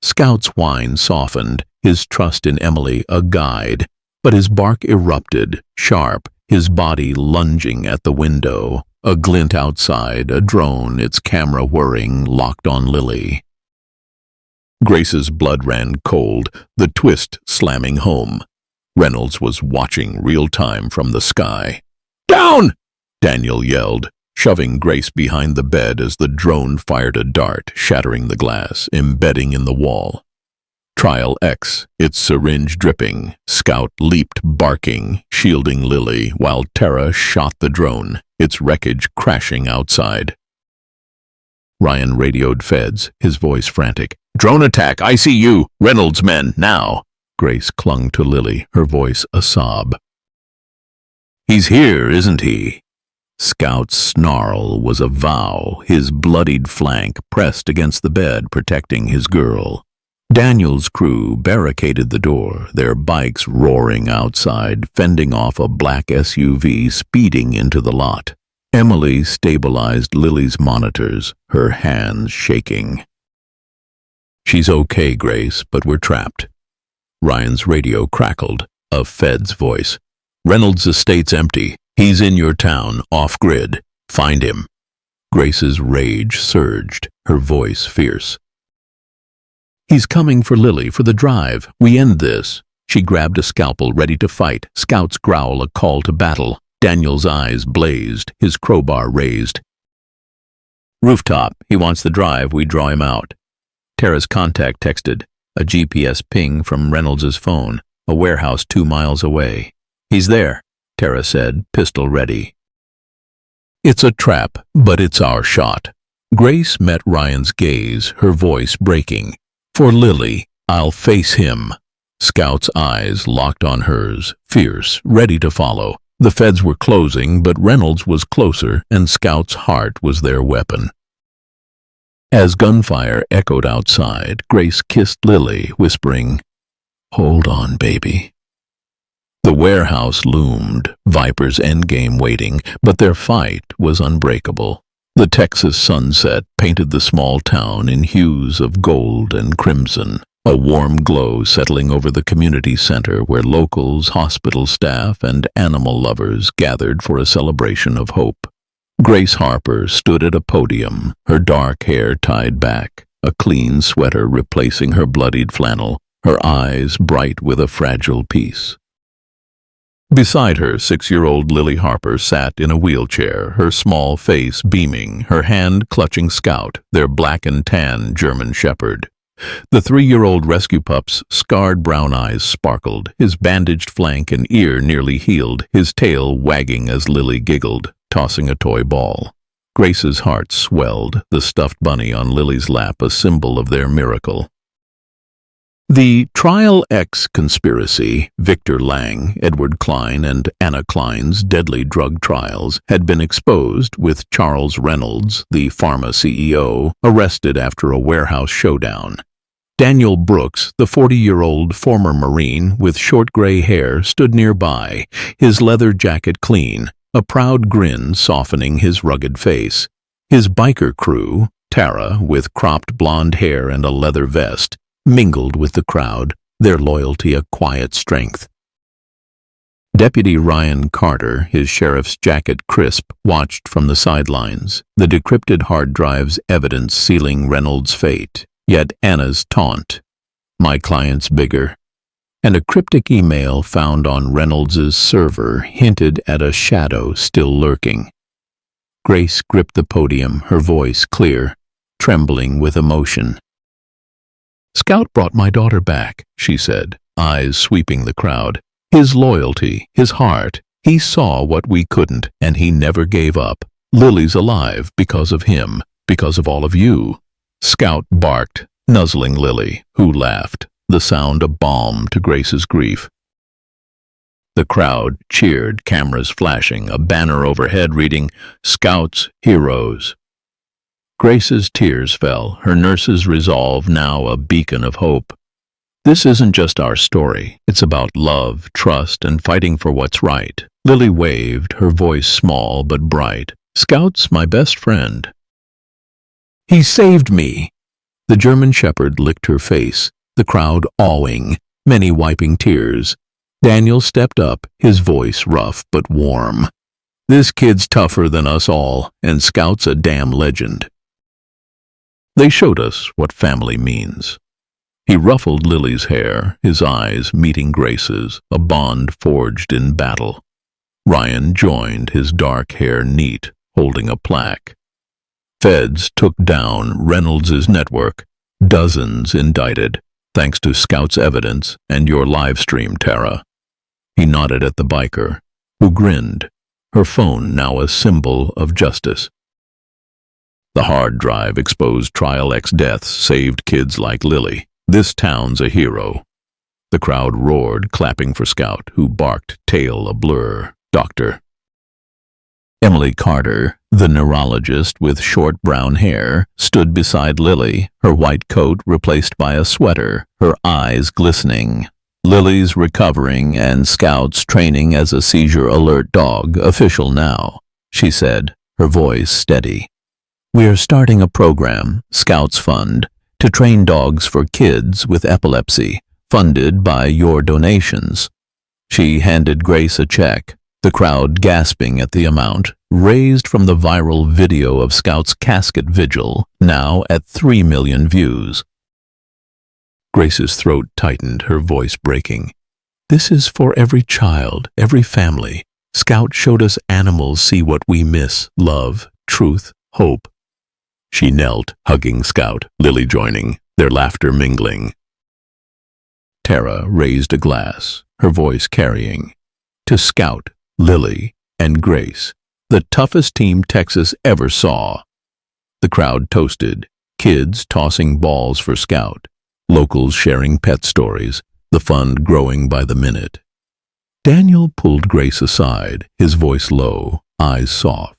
A: Scout's whine softened, his trust in Emily a guide, but his bark erupted, sharp, his body lunging at the window. A glint outside, a drone, its camera whirring, locked on Lily. Grace's blood ran cold, the twist slamming home. Reynolds was watching real time from the sky. Down! Daniel yelled, shoving Grace behind the bed as the drone fired a dart, shattering the glass, embedding in the wall. Trial X, its syringe dripping. Scout leaped, barking, shielding Lily, while Tara shot the drone, its wreckage crashing outside. Ryan radioed feds, his voice frantic. "Drone attack, ICU! Reynolds men, now!" Grace clung to Lily, her voice a sob. "He's here, isn't he?" Scout's snarl was a vow, his bloodied flank pressed against the bed, protecting his girl. Daniel's crew barricaded the door, their bikes roaring outside, fending off a black SUV speeding into the lot. Emily stabilized Lily's monitors, her hands shaking. "She's okay, Grace, but we're trapped." Ryan's radio crackled, a Fed's voice. "Reynolds' estate's empty. He's in your town, off-grid. Find him." Grace's rage surged, her voice fierce. "He's coming for Lily, for the drive. We end this." She grabbed a scalpel, ready to fight. Scout's growl a call to battle. Daniel's eyes blazed, his crowbar raised. "Rooftop. He wants the drive. We draw him out." Tara's contact texted, a GPS ping from Reynolds' phone, a warehouse 2 miles away. "He's there," Tara said, pistol ready. "It's a trap, but it's our shot." Grace met Ryan's gaze, her voice breaking. "For Lily, I'll face him." Scout's eyes locked on hers, fierce, ready to follow. The feds were closing, but Reynolds was closer, and Scout's heart was their weapon. As gunfire echoed outside, Grace kissed Lily, whispering, "Hold on, baby." The warehouse loomed, Viper's endgame waiting, but their fight was unbreakable. The Texas sunset painted the small town in hues of gold and crimson, a warm glow settling over the community center where locals, hospital staff, and animal lovers gathered for a celebration of hope. Grace Harper stood at a podium, her dark hair tied back, a clean sweater replacing her bloodied flannel, her eyes bright with a fragile peace. Beside her, 6-year-old Lily Harper sat in a wheelchair, her small face beaming, her hand clutching Scout, their black and tan German shepherd. The 3-year-old rescue pup's scarred brown eyes sparkled, his bandaged flank and ear nearly healed, his tail wagging as Lily giggled, tossing a toy ball. Grace's heart swelled, the stuffed bunny on Lily's lap a symbol of their miracle. The Trial X conspiracy, Victor Lang, Edward Klein, and Anna Klein's deadly drug trials, had been exposed, with Charles Reynolds, the pharma CEO, arrested after a warehouse showdown. Daniel Brooks, the 40-year-old former Marine with short gray hair, stood nearby, his leather jacket clean, a proud grin softening his rugged face. His biker crew, Tara, with cropped blonde hair and a leather vest, mingled with the crowd, their loyalty a quiet strength. Deputy Ryan Carter, his sheriff's jacket crisp, watched from the sidelines, the decrypted hard drive's evidence sealing Reynolds' fate, yet Anna's taunt, "My client's bigger," and a cryptic email found on Reynolds' server hinted at a shadow still lurking. Grace gripped the podium, her voice clear, trembling with emotion. "Scout brought my daughter back," she said, eyes sweeping the crowd. "His loyalty, his heart, he saw what we couldn't, and he never gave up. Lily's alive because of him, because of all of you." Scout barked, nuzzling Lily, who laughed, the sound a balm to Grace's grief. The crowd cheered, cameras flashing, a banner overhead reading, "Scouts, Heroes." Grace's tears fell, her nurse's resolve now a beacon of hope. "This isn't just our story. It's about love, trust, and fighting for what's right." Lily waved, her voice small but bright. "Scout's my best friend." "He saved me." The German shepherd licked her face, the crowd awing, many wiping tears. Daniel stepped up, his voice rough but warm. "This kid's tougher than us all, and Scout's a damn legend." They showed us what family means. He ruffled Lily's hair, his eyes meeting Grace's, a bond forged in battle. Ryan joined, his dark hair neat, holding a plaque. Feds took down Reynolds' network. Dozens indicted, thanks to Scout's evidence and your live stream, Tara. He nodded at the biker, who grinned, her phone now a symbol of justice. The hard drive exposed Trial X deaths, saved kids like Lily. This town's a hero. The crowd roared, clapping for Scout, who barked, tail a blur. Doctor. Emily Carter, the neurologist with short brown hair, stood beside Lily, her white coat replaced by a sweater, her eyes glistening. Lily's recovering and Scout's training as a seizure-alert dog, official now, she said, her voice steady. We're starting a program, Scouts Fund, to train dogs for kids with epilepsy, funded by your donations. She handed Grace a check, the crowd gasping at the amount, raised from the viral video of Scout's Casket vigil, now at 3 million views. Grace's throat tightened, her voice breaking. This is for every child, every family. Scout showed us animals see what we miss, love, truth, hope. She knelt, hugging Scout, Lily joining, their laughter mingling. Tara raised a glass, her voice carrying. To Scout, Lily, and Grace, the toughest team Texas ever saw. The crowd toasted, kids tossing balls for Scout, locals sharing pet stories, the fund growing by the minute. Daniel pulled Grace aside, his voice low, eyes soft.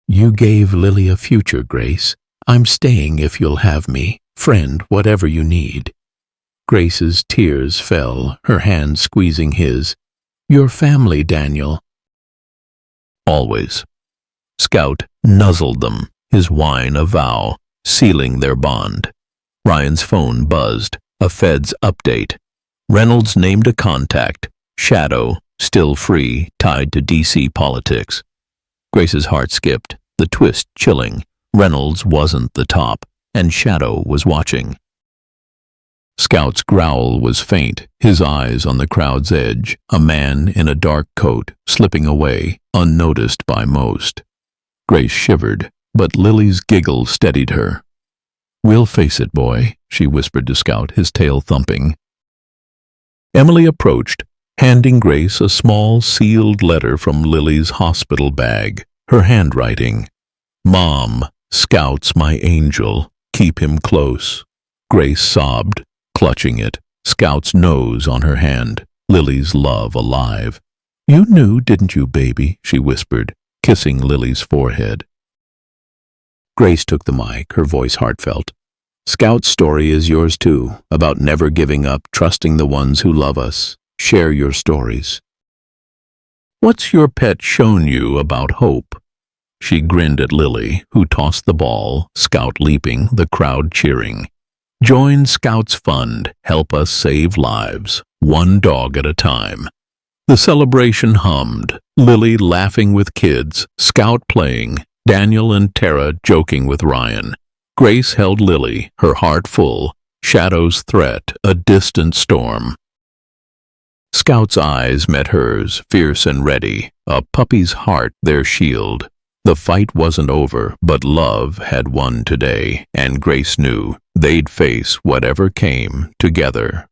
A: You gave Lily a future, Grace. I'm staying if you'll have me, friend, whatever you need. Grace's tears fell, her hand squeezing his. Your family, Daniel. Always. Scout nuzzled them, his whine a vow, sealing their bond. Ryan's phone buzzed, a Fed's update. Reynolds named a contact, Shadow, still free, tied to D.C. politics. Grace's heart skipped, the twist chilling. Reynolds wasn't the top, and Shadow was watching. Scout's growl was faint, his eyes on the crowd's edge, a man in a dark coat, slipping away, unnoticed by most. Grace shivered, but Lily's giggle steadied her. We'll face it, boy, she whispered to Scout, his tail thumping. Emily approached, handing Grace a small sealed letter from Lily's hospital bag, her handwriting. Mom, Scout's my angel, keep him close. Grace sobbed, clutching it, Scout's nose on her hand, Lily's love alive. You knew, didn't you, baby? She whispered, kissing Lily's forehead. Grace took the mic, her voice heartfelt. Scout's story is yours too, about never giving up, trusting the ones who love us. Share your stories. What's your pet shown you about hope? She grinned at Lily, who tossed the ball, Scout leaping, the crowd cheering. Join Scouts Fund, help us save lives, one dog at a time. The celebration hummed, Lily laughing with kids, Scout playing, Daniel and Tara joking with Ryan. Grace held Lily, her heart full, Shadow's threat, a distant storm. Scout's eyes met hers, fierce and ready, a puppy's heart their shield. The fight wasn't over, but love had won today, and Grace knew they'd face whatever came together.